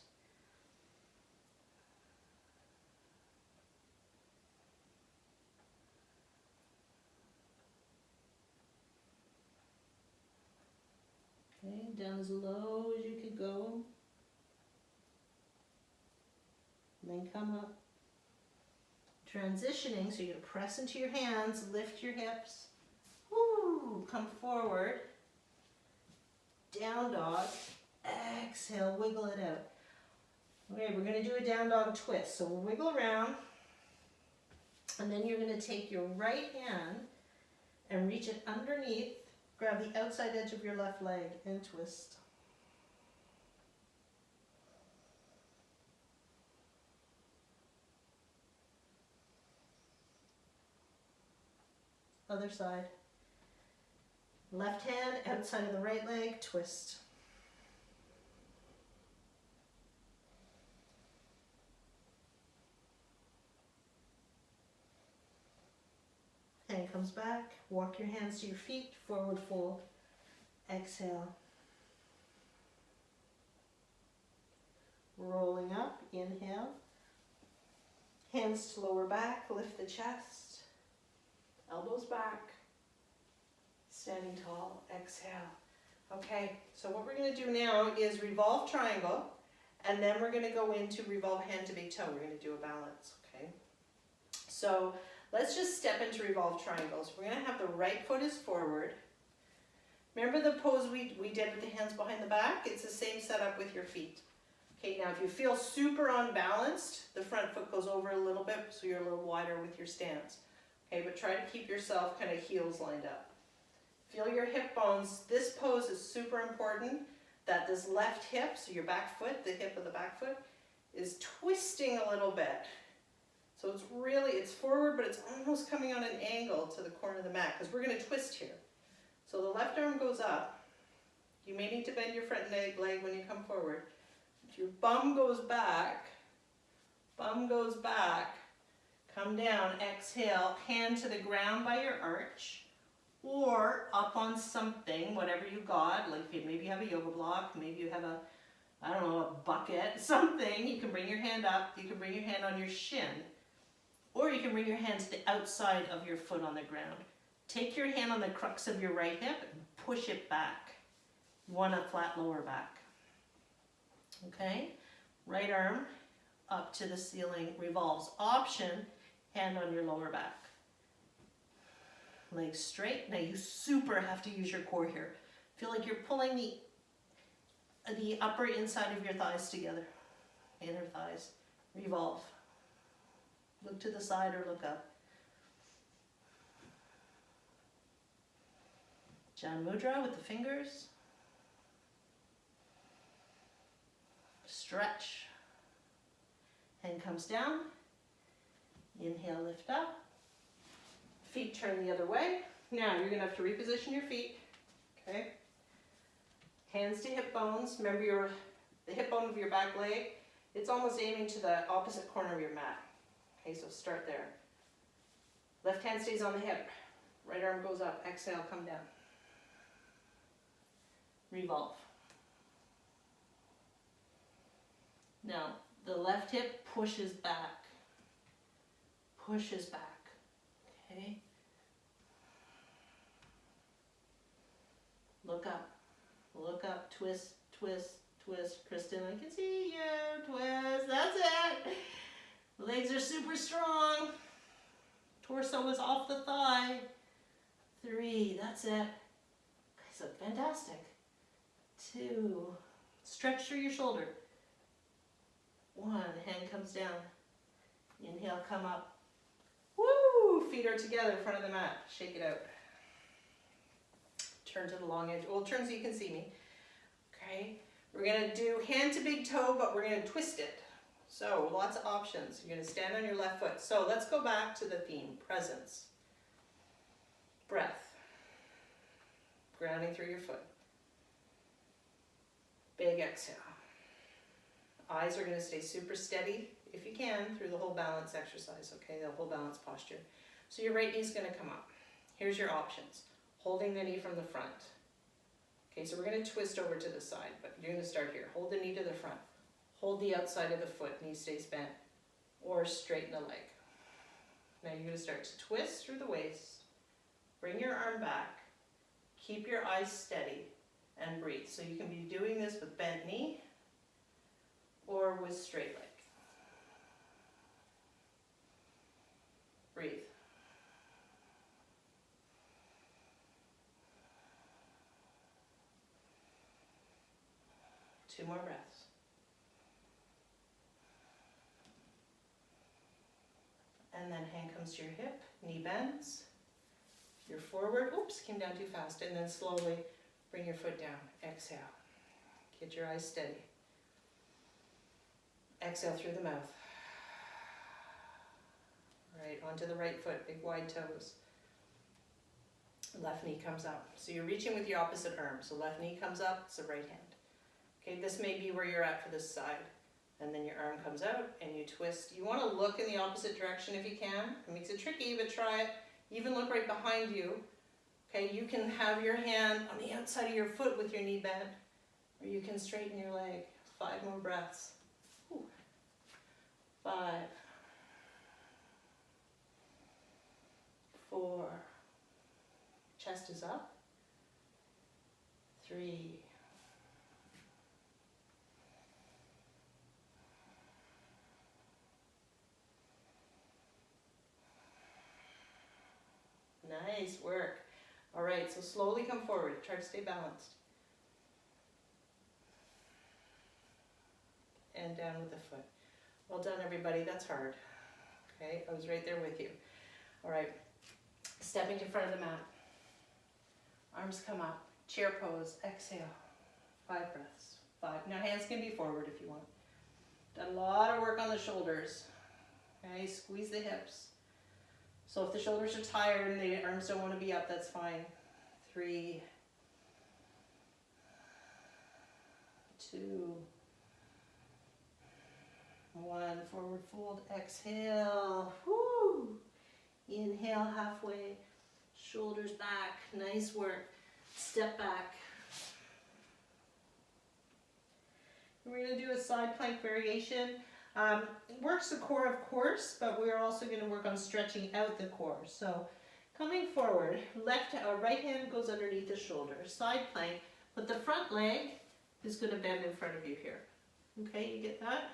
Speaker 1: Okay, down as low as you can go. And then come up. Transitioning, so you're going to press into your hands, lift your hips. Woo! Come forward. Down dog. Exhale, wiggle it out. Okay, we're going to do a down dog twist. So we'll wiggle around. And then you're going to take your right hand and reach it underneath. Grab the outside edge of your left leg and twist. Other side. Left hand outside of the right leg, twist. comes back. Walk your hands to your feet, forward fold. Exhale. Rolling up, inhale. Hands to lower back, lift the chest. Elbows back. Standing tall, exhale. Okay, so what we're going to do now is revolve triangle, and then we're going to go into revolve hand to big toe. We're going to do a balance, okay? So let's just step into revolve triangles. We're going to have the right foot is forward. Remember the pose we did with the hands behind the back? It's the same setup with your feet. Okay, now if you feel super unbalanced, the front foot goes over a little bit, so you're a little wider with your stance. Okay, but try to keep yourself kind of heels lined up. Feel your hip bones. This pose is super important, that this left hip, so your back foot, the hip of the back foot, is twisting a little bit. So it's really, it's forward, but it's almost coming on an angle to the corner of the mat, because we're going to twist here. So the left arm goes up. You may need to bend your front leg when you come forward. If your bum goes back, come down, exhale, hand to the ground by your arch, or up on something, whatever you got, like maybe you have a yoga block, maybe you have a, I don't know, a bucket, something. You can bring your hand up, you can bring your hand on your shin, or you can bring your hand to the outside of your foot on the ground. Take your hand on the crux of your right hip and push it back. You want a flat lower back. Okay, right arm up to the ceiling, revolves. Option, hand on your lower back. Legs straight. Now you super have to use your core here. Feel like you're pulling the upper inside of your thighs together. Inner thighs. Revolve. Look to the side or look up. Jan Mudra with the fingers. Stretch. Hand comes down. Inhale, lift up. Feet turn the other way. Now you're going to have to reposition your feet. Okay. Hands to hip bones. Remember the hip bone of your back leg. It's almost aiming to the opposite corner of your mat. Okay, so start there. Left hand stays on the hip. Right arm goes up. Exhale, come down. Revolve. Now, the left hip pushes back. Pushes back. Okay. Look up, twist, twist, twist. Kristen, I can see you, twist, that's it. Legs are super strong. Torso is off the thigh. 3, that's it. Guys look fantastic. 2, stretch through your shoulder. 1, hand comes down. Inhale, come up. Woo! Feet are together in front of the mat. Shake it out. Turn to the long edge. Well, turn so you can see me. Okay. We're going to do hand to big toe, but we're going to twist it. So lots of options. You're going to stand on your left foot. So let's go back to the theme. Presence. Breath. Grounding through your foot. Big exhale. Eyes are going to stay super steady, if you can, through the whole balance exercise, okay, the whole balance posture. So your right knee is going to come up. Here's your options. Holding the knee from the front. Okay, so we're going to twist over to the side, but you're going to start here. Hold the knee to the front. Hold the outside of the foot, knee stays bent. Or straighten the leg. Now you're going to start to twist through the waist. Bring your arm back. Keep your eyes steady and breathe. So you can be doing this with bent knee or with straight leg. Breathe. Two more breaths. And then hand comes to your hip, knee bends. You're forward, oops, came down too fast. And then slowly bring your foot down. Exhale. Get your eyes steady. Exhale through the mouth. Right, onto the right foot, big wide toes. Left knee comes up. So you're reaching with your opposite arm. So left knee comes up, it's the right hand. Okay, this may be where you're at for this side. And then your arm comes out and you twist. You want to look in the opposite direction if you can. It makes it tricky, but try it. Even look right behind you. Okay, you can have your hand on the outside of your foot with your knee bent, or you can straighten your leg. 5 more breaths. 5, 4, chest is up. 3, 2. Nice work. All right, so slowly come forward. Try to stay balanced. And down with the foot. Well done, everybody. That's hard. Okay, I was right there with you. All right, stepping to front of the mat. Arms come up. Chair pose. Exhale. 5 breaths. 5. Now hands can be forward if you want. Done a lot of work on the shoulders. Okay, squeeze the hips. So if the shoulders are tired and the arms don't want to be up, that's fine. 3, 2, 1. Forward fold. Exhale. Woo. Inhale halfway. Shoulders back. Nice work. Step back. We're going to do a side plank variation. Works the core, of course, but we're also going to work on stretching out the core. So coming forward, right hand goes underneath the shoulder. Side plank, but the front leg is going to bend in front of you here. Okay, you get that?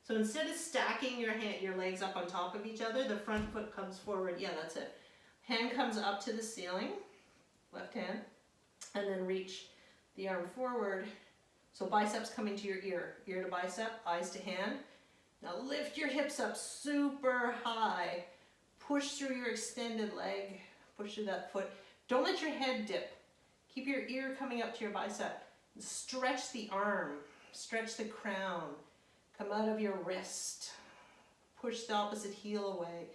Speaker 1: So instead of stacking your legs up on top of each other, the front foot comes forward. Yeah, that's it. Hand comes up to the ceiling, left hand, and then reach the arm forward. So biceps coming to your ear to bicep, eyes to hand. Now lift your hips up super high. Push through your extended leg, push through that foot. Don't let your head dip. Keep your ear coming up to your bicep. Stretch the arm, stretch the crown. Come out of your wrist. Push the opposite heel away.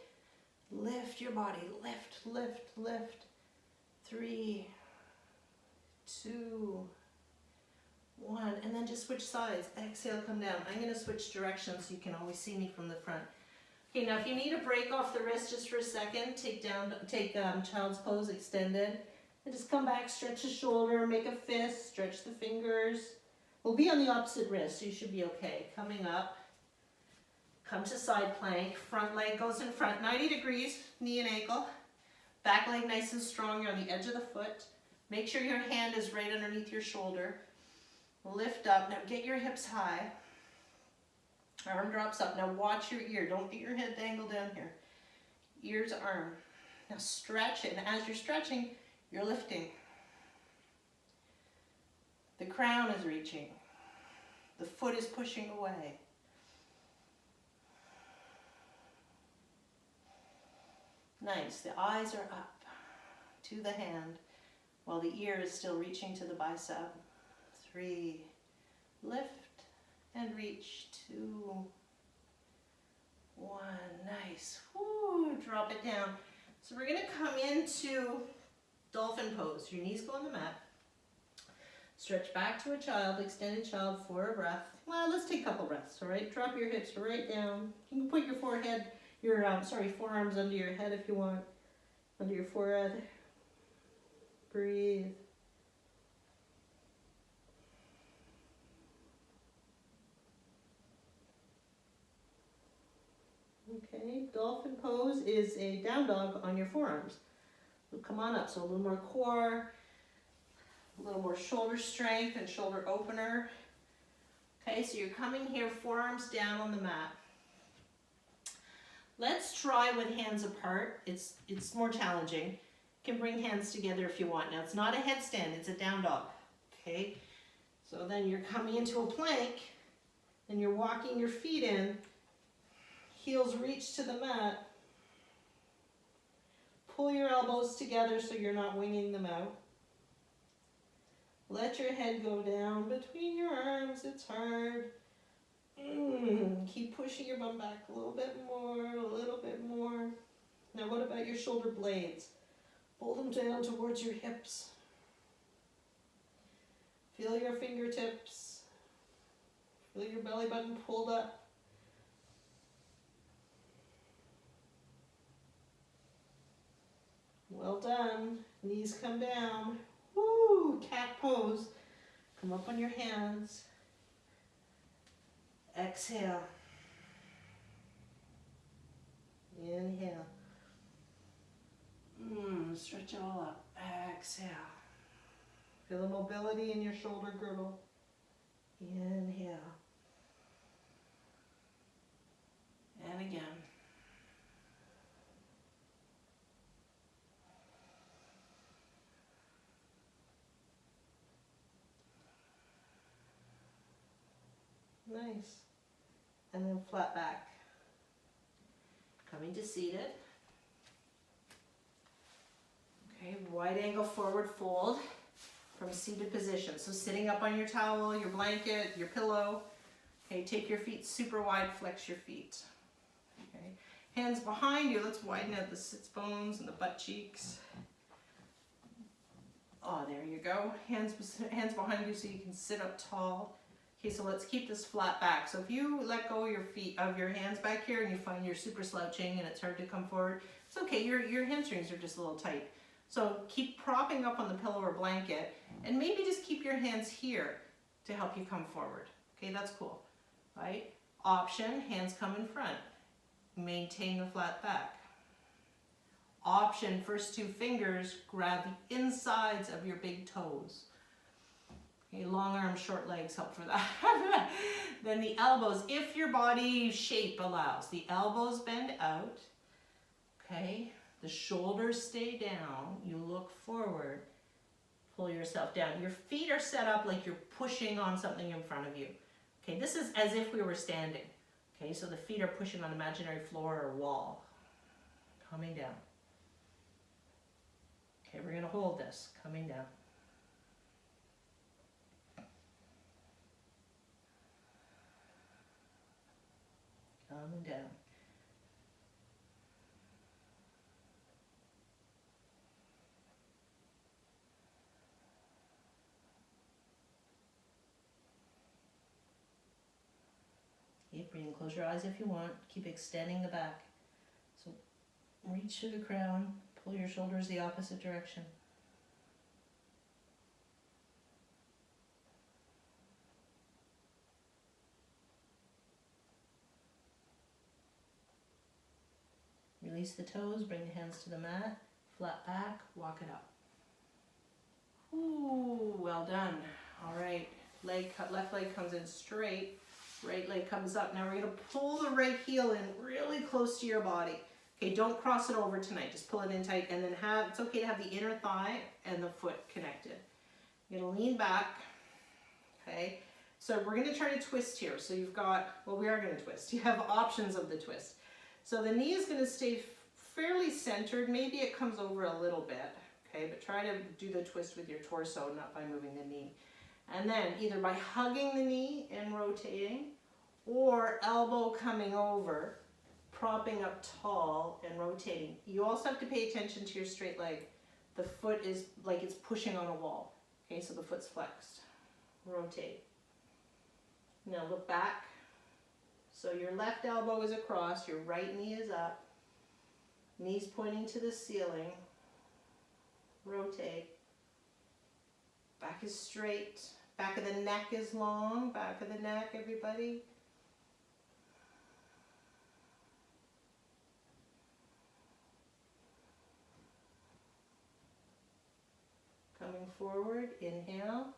Speaker 1: Lift your body, lift, lift, lift. 3, 2, 1, and then just switch sides. Exhale, come down. I'm going to switch directions so you can always see me from the front. Okay, now if you need a break off the wrist just for a second, take child's pose extended, and just come back, stretch the shoulder, make a fist, stretch the fingers. We'll be on the opposite wrist, so you should be okay. Coming up, come to side plank, front leg goes in front, 90 degrees, knee and ankle. Back leg nice and strong, you're on the edge of the foot. Make sure your hand is right underneath your shoulder. Lift up, now get your hips high. Arm drops up, now watch your ear. Don't get your head dangle down here. Ear to arm. Now stretch it, and as you're stretching, you're lifting. The crown is reaching. The foot is pushing away. Nice, the eyes are up to the hand while the ear is still reaching to the bicep. 3, lift and reach. 2, 1, nice. Woo, drop it down. So we're gonna come into dolphin pose. Your knees go on the mat. Stretch back to a child, extended child for a breath. Well, let's take a couple breaths, all right? Drop your hips right down. You can put your forearms under your head if you want, under your forehead. Breathe. Okay, dolphin pose is a down dog on your forearms. So come on up, so a little more core, a little more shoulder strength and shoulder opener. Okay, so you're coming here, forearms down on the mat. Let's try with hands apart. It's more challenging. You can bring hands together if you want. Now it's not a headstand, it's a down dog. Okay, so then you're coming into a plank, and you're walking your feet in. Heels reach to the mat. Pull your elbows together so you're not winging them out. Let your head go down between your arms. It's hard. Keep pushing your bum back a little bit more, a little bit more. Now what about your shoulder blades? Pull them down towards your hips. Feel your fingertips. Feel your belly button pulled up. Knees come down. Woo! Cat pose. Come up on your hands. Exhale. Inhale. Stretch it all up. Exhale. Feel the mobility in your shoulder girdle. Inhale. And again. Nice. And then flat back. Coming to seated. Okay, wide angle forward fold from seated position. So sitting up on your towel, your blanket, your pillow. Okay, take your feet super wide, flex your feet. Okay, hands behind you. Let's widen out the sits bones and the butt cheeks. Oh, there you go. Hands behind you so you can sit up tall. Okay, so let's keep this flat back. So if you let go of your hands back here and you find you're super slouching and it's hard to come forward, it's okay. Your hamstrings are just a little tight. So keep propping up on the pillow or blanket and maybe just keep your hands here to help you come forward. Okay, that's cool, right? Option, hands come in front. Maintain the flat back. Option, first two fingers grab the insides of your big toes. Okay, long arms, short legs help for that. Then the elbows, if your body shape allows, the elbows bend out, okay? The shoulders stay down, you look forward, pull yourself down. Your feet are set up like you're pushing on something in front of you. Okay, this is as if we were standing. Okay, so the feet are pushing on imaginary floor or wall. Coming down. Okay, we're gonna hold this, coming down. Coming down. Keep breathing. Close your eyes if you want. Keep extending the back. So reach to the crown. Pull your shoulders the opposite direction. Release the toes, bring the hands to the mat, flat back, walk it up. Ooh, well done. All right, left leg comes in straight, right leg comes up. Now we're gonna pull the right heel in really close to your body. Okay, don't cross it over tonight, just pull it in tight and then it's okay to have the inner thigh and the foot connected. You're gonna lean back, okay? So we're gonna try to twist here. So you've got, well, we are gonna twist. You have options of the twist. So the knee is gonna stay fairly centered. Maybe it comes over a little bit, okay? But try to do the twist with your torso, not by moving the knee. And then either by hugging the knee and rotating, or elbow coming over, propping up tall and rotating. You also have to pay attention to your straight leg. The foot is like it's pushing on a wall. Okay, so the foot's flexed. Rotate. Now look back. So your left elbow is across, your right knee is up. Knees pointing to the ceiling. Rotate. Back is straight. Back of the neck is long. Back of the neck, everybody. Coming forward, inhale.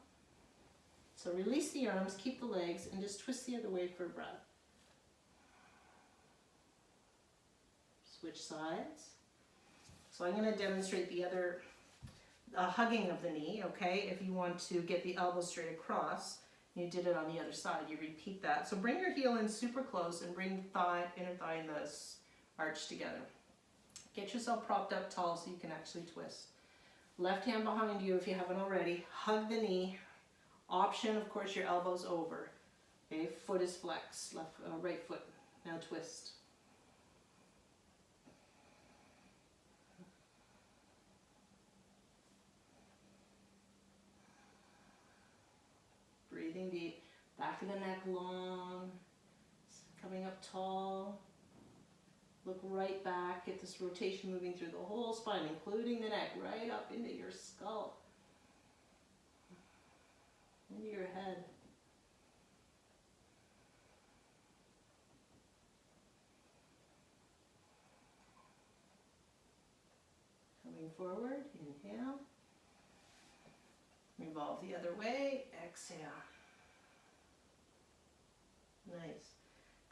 Speaker 1: So release the arms, keep the legs, and just twist the other way for a breath. Switch sides. So I'm going to demonstrate the other hugging of the knee, okay? If you want to get the elbow straight across, you did it on the other side, you repeat that. So bring your heel in super close and bring inner thigh and the arch together. Get yourself propped up tall so you can actually twist. Left hand behind you if you haven't already. Hug the knee. Option, of course, your elbows over. Okay, foot is flexed, right foot. Now twist. Breathing deep. Back of the neck long. Coming up tall. Look right back. Get this rotation moving through the whole spine, including the neck, right up into your skull, into your head. Coming forward, inhale. Revolve the other way, exhale. Nice.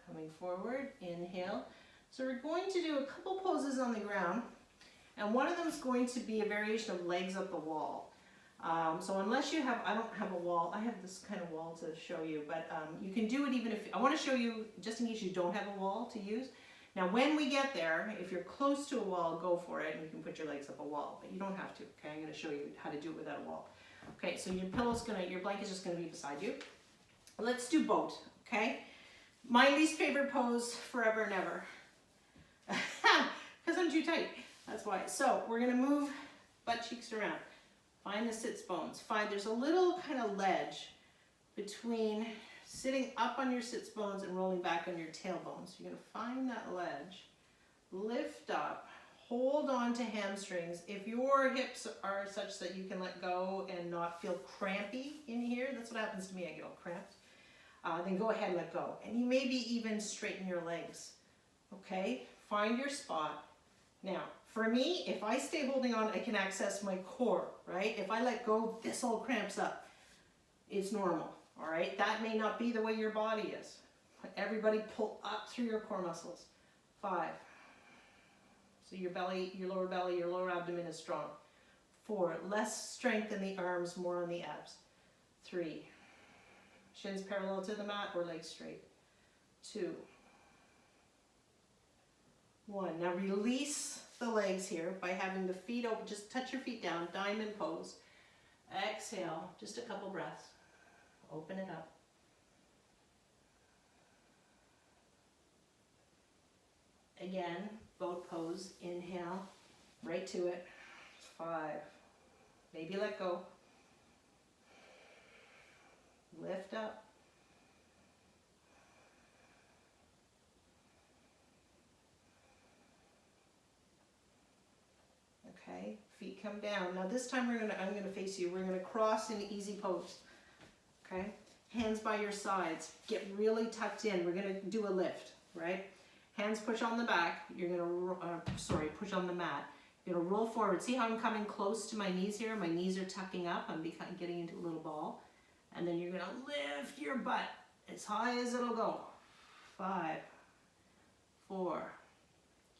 Speaker 1: Coming forward, inhale. So we're going to do a couple poses on the ground, and one of them is going to be a variation of legs up the wall. So unless you have, I don't have a wall, I have this kind of wall to show you, but you can do it even if, I want to show you just in case you don't have a wall to use. Now when we get there, if you're close to a wall, go for it, and you can put your legs up a wall, but you don't have to, okay? I'm going to show you how to do it without a wall. Okay, so your your blanket's just going to be beside you. Let's do boat, okay? My least favorite pose forever and ever. Because I'm too tight, that's why. So we're going to move butt cheeks around. Find the sits bones. There's a little kind of ledge between sitting up on your sits bones and rolling back on your tailbone. So you're going to find that ledge, lift up, hold on to hamstrings. If your hips are such that you can let go and not feel crampy in here, that's what happens to me, I get all cramped, then go ahead and let go. And you maybe even straighten your legs, okay? Find your spot. Now, for me, if I stay holding on, I can access my core, right? If I let go, this all cramps up. It's normal, all right? That may not be the way your body is. Everybody pull up through your core muscles. 5. So your belly, your lower abdomen is strong. 4, less strength in the arms, more on the abs. 3, shins parallel to the mat or legs straight. 2, 1. Now release the legs here by having the feet open. Just touch your feet down, diamond pose. Exhale, just a couple breaths. Open it up. Again, boat pose, inhale, right to it. 5, maybe let go. Lift up. Okay, feet come down. Now this time I'm gonna face you. We're gonna cross in easy pose. Okay, hands by your sides. Get really tucked in. We're gonna do a lift, right? Hands push on the back. You're gonna, push on the mat. You're gonna roll forward. See how I'm coming close to my knees here? My knees are tucking up. I'm getting into a little ball. And then you're gonna lift your butt as high as it'll go. 5, 4,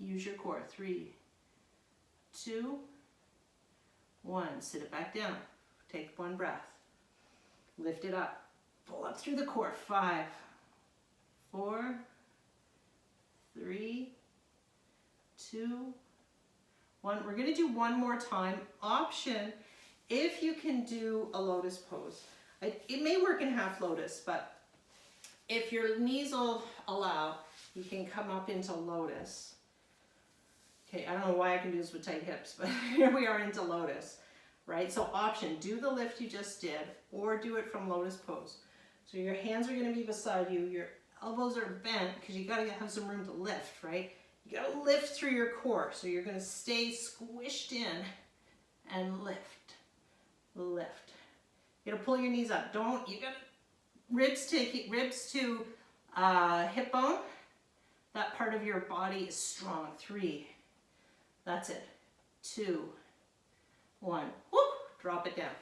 Speaker 1: use your core. 3, 2, 1. Sit it back down. Take one breath. Lift it up. Pull up through the core. 5, 4, 3, 2, 1. We're going to do one more time. Option, if you can do a lotus pose. It may work in half lotus, but if your knees will allow, you can come up into lotus. Okay, I don't know why I can do this with tight hips, but here we are into lotus, right? So option, do the lift you just did, or do it from lotus pose. So your hands are going to be beside you, your elbows are bent, because you got to have some room to lift, right? You got to lift through your core, so you're going to stay squished in and lift, lift. You got to pull your knees up. You got ribs to hip bone. That part of your body is strong. 3. That's it. 2, 1. Whoop, drop it down.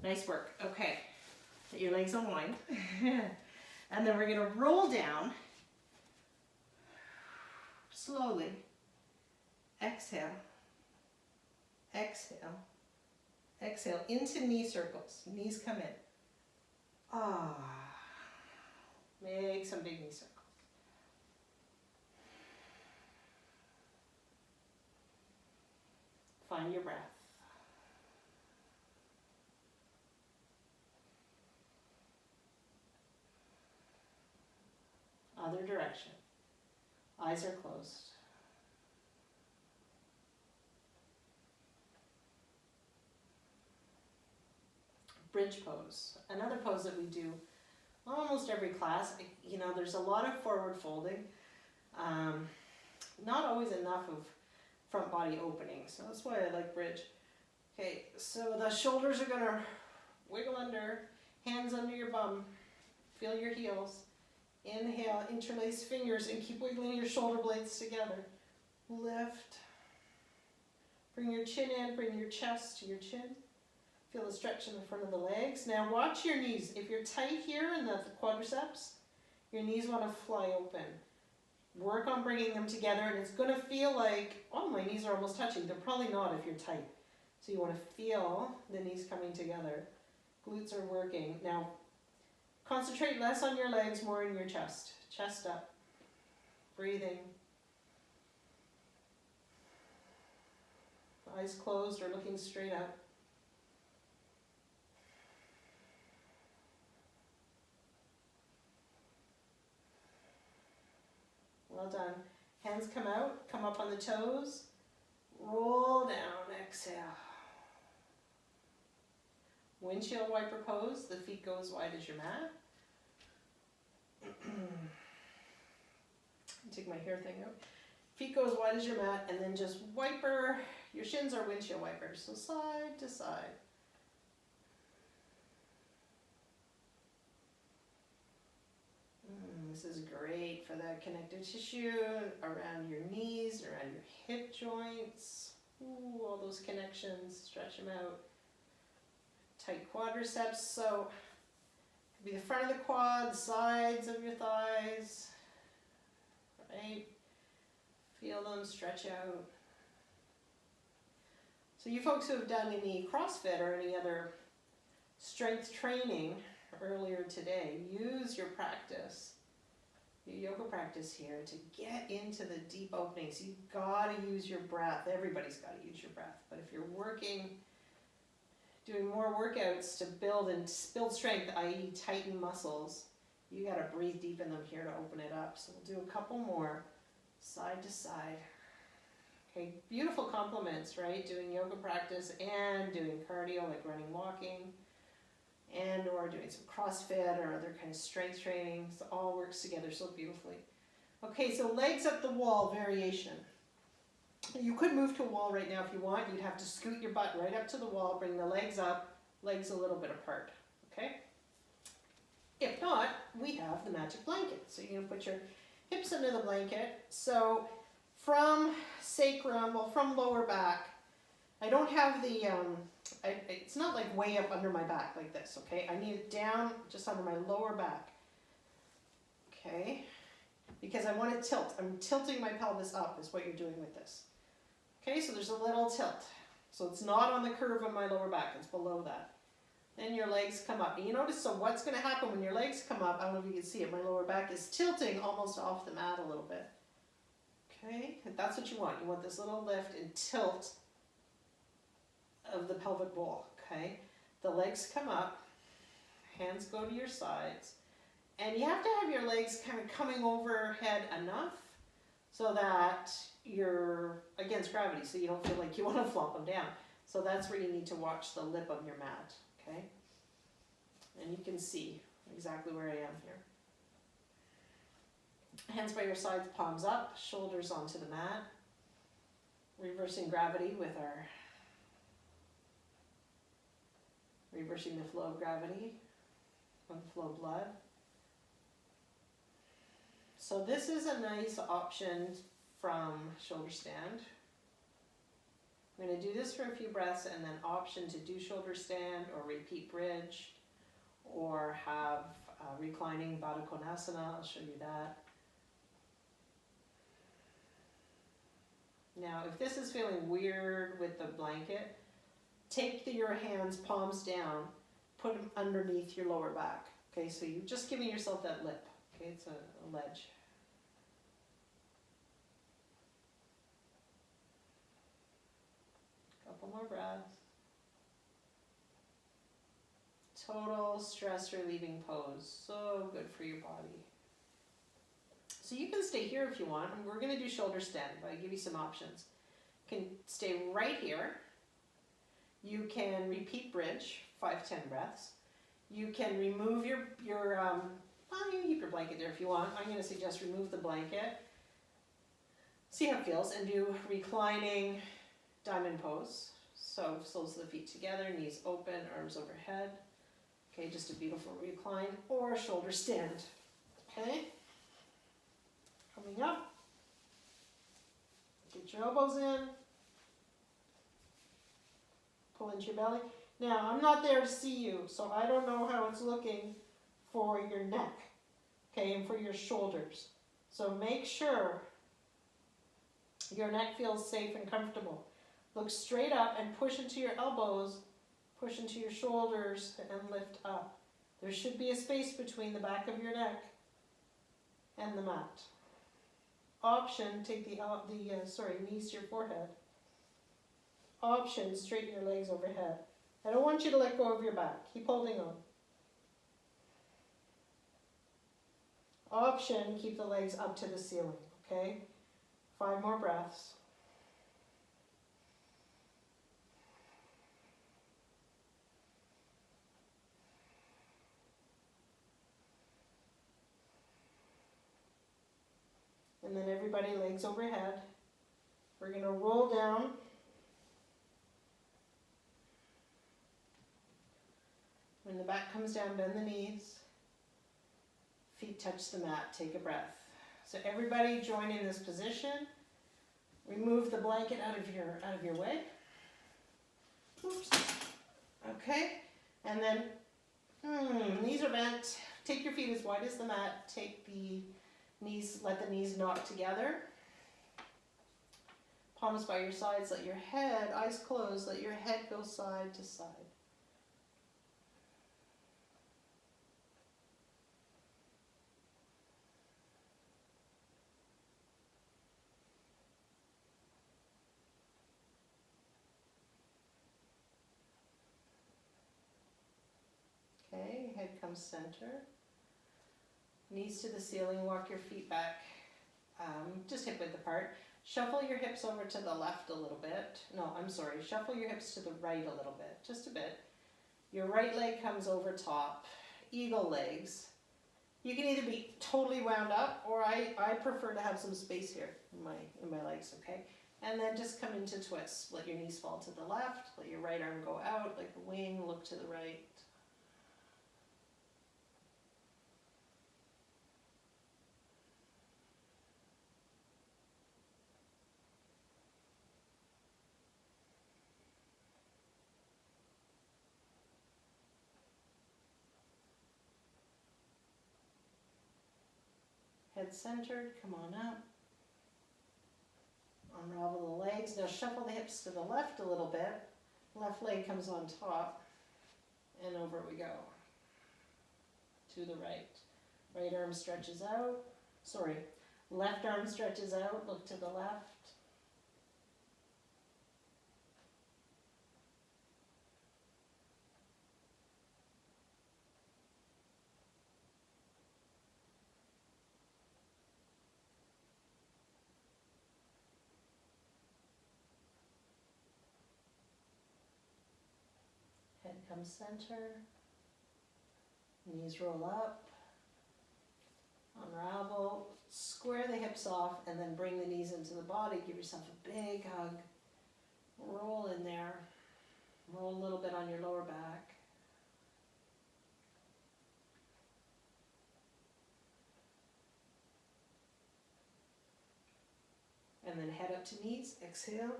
Speaker 1: Nice work. Okay. Let your legs unwind. And then we're going to roll down slowly. Exhale. Exhale. Exhale into knee circles. Knees come in. Make some big knee circles. Find your breath. Other direction. Eyes are closed. Bridge pose. Another pose that we do almost every class. You know, there's a lot of forward folding. not always enough of front body opening. So that's why I like bridge. Okay, so the shoulders are gonna wiggle under, hands under your bum, feel your heels. Inhale, interlace fingers and keep wiggling your shoulder blades together. Lift. Bring your chin in, bring your chest to your chin. Feel the stretch in the front of the legs. Now watch your knees. If you're tight here in the quadriceps, your knees want to fly open. Work on bringing them together, and it's going to feel like, oh, my knees are almost touching. They're probably not if you're tight. So you want to feel the knees coming together. Glutes are working. Now, concentrate less on your legs, more in your chest. Chest up. Breathing. Eyes closed or looking straight up. Well done. Hands come out, come up on the toes. Roll down, exhale. Windshield wiper pose, the feet go as wide as your mat. Take my hair thing out. Feet go as wide as your mat, and then just wiper. Your shins are windshield wipers, so side to side. This is great for that connective tissue around your knees, around your hip joints. Ooh, all those connections, stretch them out. Tight quadriceps, so it could be the front of the quad, sides of your thighs, right? Feel them stretch out. So you folks who have done any CrossFit or any other strength training earlier today, use your practice, your yoga practice here to get into the deep openings. You've got to use your breath. Everybody's got to use your breath. But if you're doing more workouts to build strength, i.e. tighten muscles, you got to breathe deep in them here to open it up. So we'll do a couple more, side to side. Okay, beautiful complements, right? Doing yoga practice and doing cardio like running, walking, and or doing some CrossFit or other kind of strength training. So all works together so beautifully. Okay, so legs up the wall variation. You could move to a wall right now if you want. You'd have to scoot your butt right up to the wall, bring the legs up, legs a little bit apart, okay? If not, we have the magic blanket. So you're gonna put your hips under the blanket. So from sacrum, well, from lower back, I don't have the, it's not like way up under my back like this, okay? I need it down just under my lower back, okay? Because I want to tilt. I'm tilting my pelvis up is what you're doing with this. Okay, so there's a little tilt. So it's not on the curve of my lower back, it's below that. Then your legs come up. And you notice, so what's going to happen when your legs come up, I don't know if you can see it, my lower back is tilting almost off the mat a little bit. Okay, and that's what you want. You want this little lift and tilt of the pelvic bowl, okay? The legs come up, hands go to your sides, and you have to have your legs kind of coming overhead enough so that you're against gravity, so you don't feel like you want to flop them down. So that's where you need to watch the lip of your mat, okay? And you can see exactly where I am here. Hands by your sides, palms up, shoulders onto the mat. Reversing gravity with our, reversing the flow of gravity, and flow of blood. So this is a nice option from shoulder stand. I'm going to do this for a few breaths and then option to do shoulder stand or repeat bridge or have reclining Baddha Konasana. I'll show you that. Now, if this is feeling weird with the blanket, take your hands, palms down, put them underneath your lower back. Okay, so you're just giving yourself that lip. Okay, it's a ledge. Couple more breaths. Total stress relieving pose. So good for your body. So you can stay here if you want. We're going to do shoulder stand, but I'll give you some options. You can stay right here. You can repeat bridge, 5-10 breaths. You can remove you can keep your blanket there if you want. I'm going to suggest remove the blanket. see how it feels, and do reclining diamond pose. So soles of the feet together, knees open, arms overhead. Okay, just a beautiful recline or shoulder stand. Okay, coming up, get your elbows in, pull into your belly. Now, I'm not there to see you, so I don't know how it's looking for your neck, okay, and for your shoulders. So make sure your neck feels safe and comfortable. Look straight up and push into your elbows, push into your shoulders, and lift up. There should be a space between the back of your neck and the mat. Option, take the knees to your forehead. Option, straighten your legs overhead. I don't want you to let go of your back. Keep holding on. Option, keep the legs up to the ceiling, okay? 5 more breaths. And then everybody, legs overhead. We're going to roll down. When the back comes down, bend the knees. Feet touch the mat. Take a breath. So everybody join in this position. Remove the blanket out of your way. Oops. Okay. And then knees are bent. Take your feet as wide as the mat. Take the knees, let the knees knock together. Palms by your sides. Let your head, eyes closed, let your head go side to side. Okay, head comes center. Knees to the ceiling, walk your feet back, just hip width apart. Shuffle your hips over to the left a little bit. No, I'm sorry, shuffle your hips to the right a little bit, just a bit. Your right leg comes over top, eagle legs. You can either be totally wound up, or I prefer to have some space here in my legs, okay? And then just come into twists. Let your knees fall to the left, let your right arm go out like a wing, look to the right. Head centered, come on up. Unravel the legs. Now shuffle the hips to the left a little bit. Left leg comes on top. And over we go. To the right. Right arm stretches out. Sorry. Left arm stretches out. Look to the left. Head comes center, knees roll up, unravel, square the hips off, and then bring the knees into the body. Give yourself a big hug, roll in there, roll a little bit on your lower back. And then head up to knees, exhale.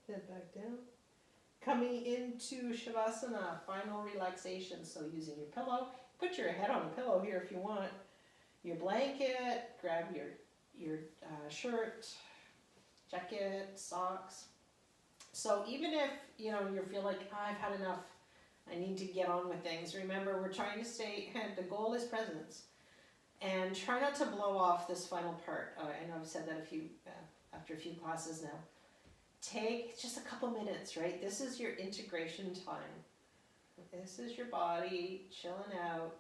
Speaker 1: Head back down. Coming into Shavasana, final relaxation. So using your pillow, put your head on a pillow here if you want. Your blanket, grab your shirt, jacket, socks. So even if you feel like I've had enough, I need to get on with things. Remember, we're trying to stay. The goal is presence, and try not to blow off this final part. I know I've said that after a few classes now. Take just a couple minutes, right? This is your integration time. This is your body chilling out,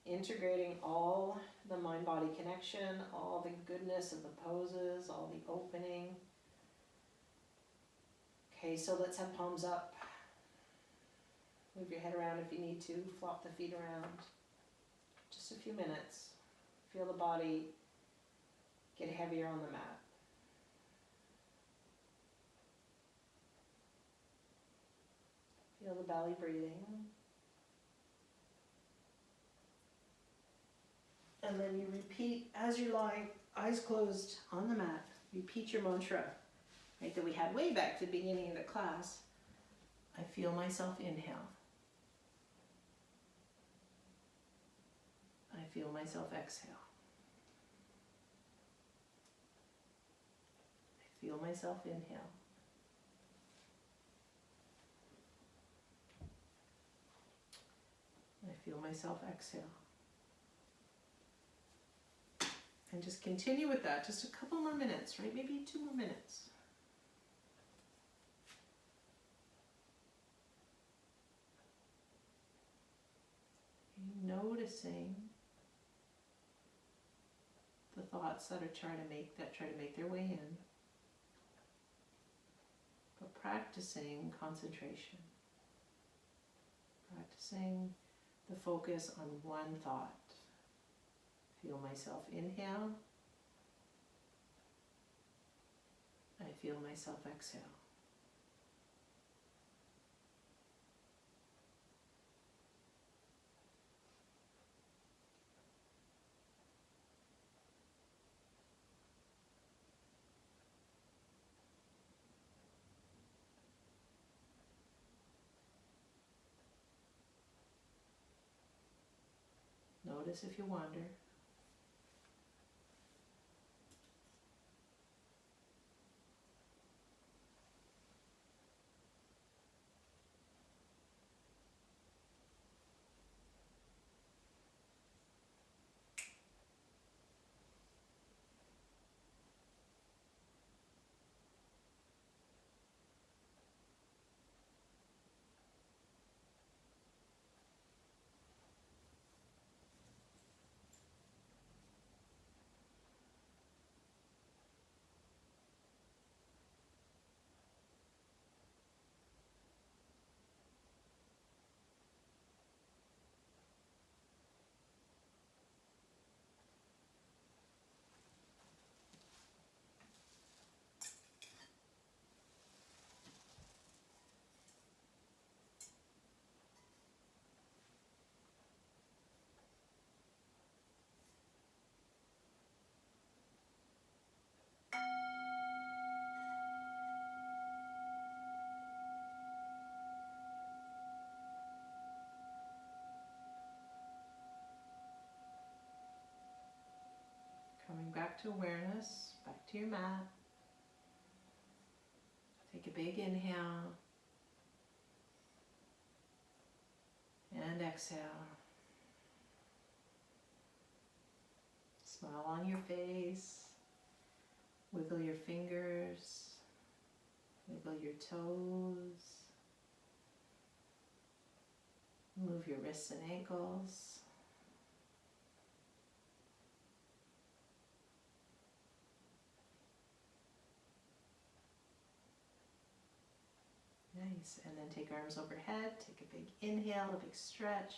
Speaker 1: integrating all the mind-body connection, all the goodness of the poses, all the opening. Okay, so let's have palms up. Move your head around if you need to. Flop the feet around. Just a few minutes. Feel the body heavier on the mat. Feel the belly breathing. And then you repeat, as you're lying, eyes closed on the mat, repeat your mantra, right, that we had way back at the beginning of the class. I feel myself inhale. I feel myself exhale. I feel myself inhale. I feel myself exhale. And just continue with that, just a couple more minutes, right? Maybe 2 more minutes. Noticing the thoughts that try to make their way in, but practicing concentration, practicing the focus on one thought. Feel myself inhale. I feel myself exhale. Notice if you wander. Coming back to awareness, back to your mat. Take a big inhale and exhale. Smile on your face, wiggle your fingers, wiggle your toes, move your wrists and ankles. Nice, and then take arms overhead, take a big inhale, a big stretch.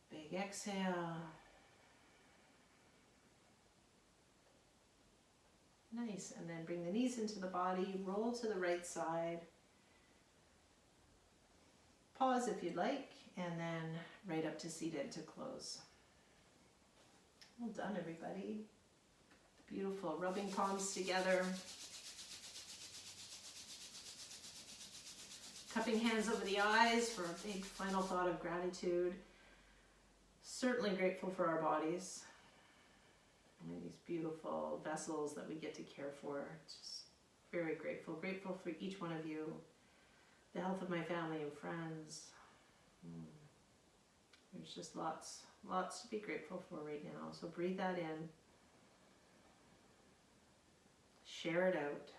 Speaker 1: Big exhale. Nice, and then bring the knees into the body, roll to the right side. Pause if you'd like, and then right up to seated to close. Well done, everybody. Beautiful, rubbing palms together. Cupping hands over the eyes for a big final thought of gratitude. Certainly grateful for our bodies. And these beautiful vessels that we get to care for. Just very grateful. Grateful for each one of you. The health of my family and friends. There's just lots to be grateful for right now. So breathe that in. Share it out.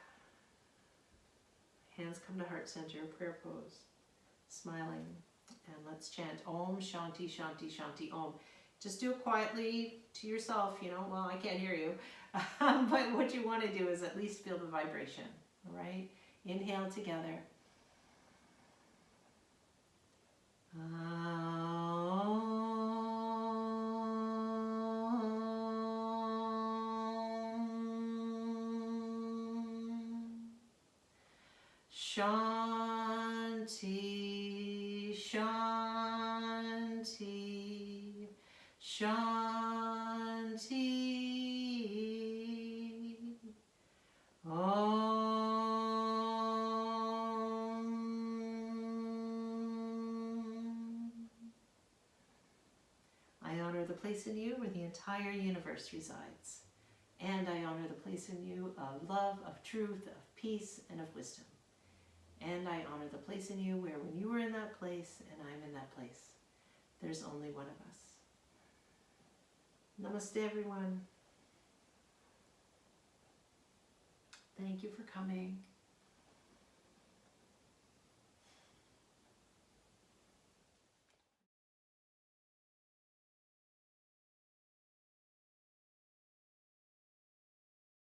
Speaker 1: Hands come to heart center, prayer pose, smiling, and let's chant Om Shanti Shanti Shanti Om. Just do it quietly to yourself, well, I can't hear you, but what you want to do is at least feel the vibration, all right? Inhale together. Om. Shanti, Shanti, Shanti. I honor the place in you where the entire universe resides. And I honor the place in you of love, of truth, of peace, and of wisdom. And I honor the place in you where when you were in that place and I'm in that place, there's only one of us. Namaste, everyone. Thank you for coming.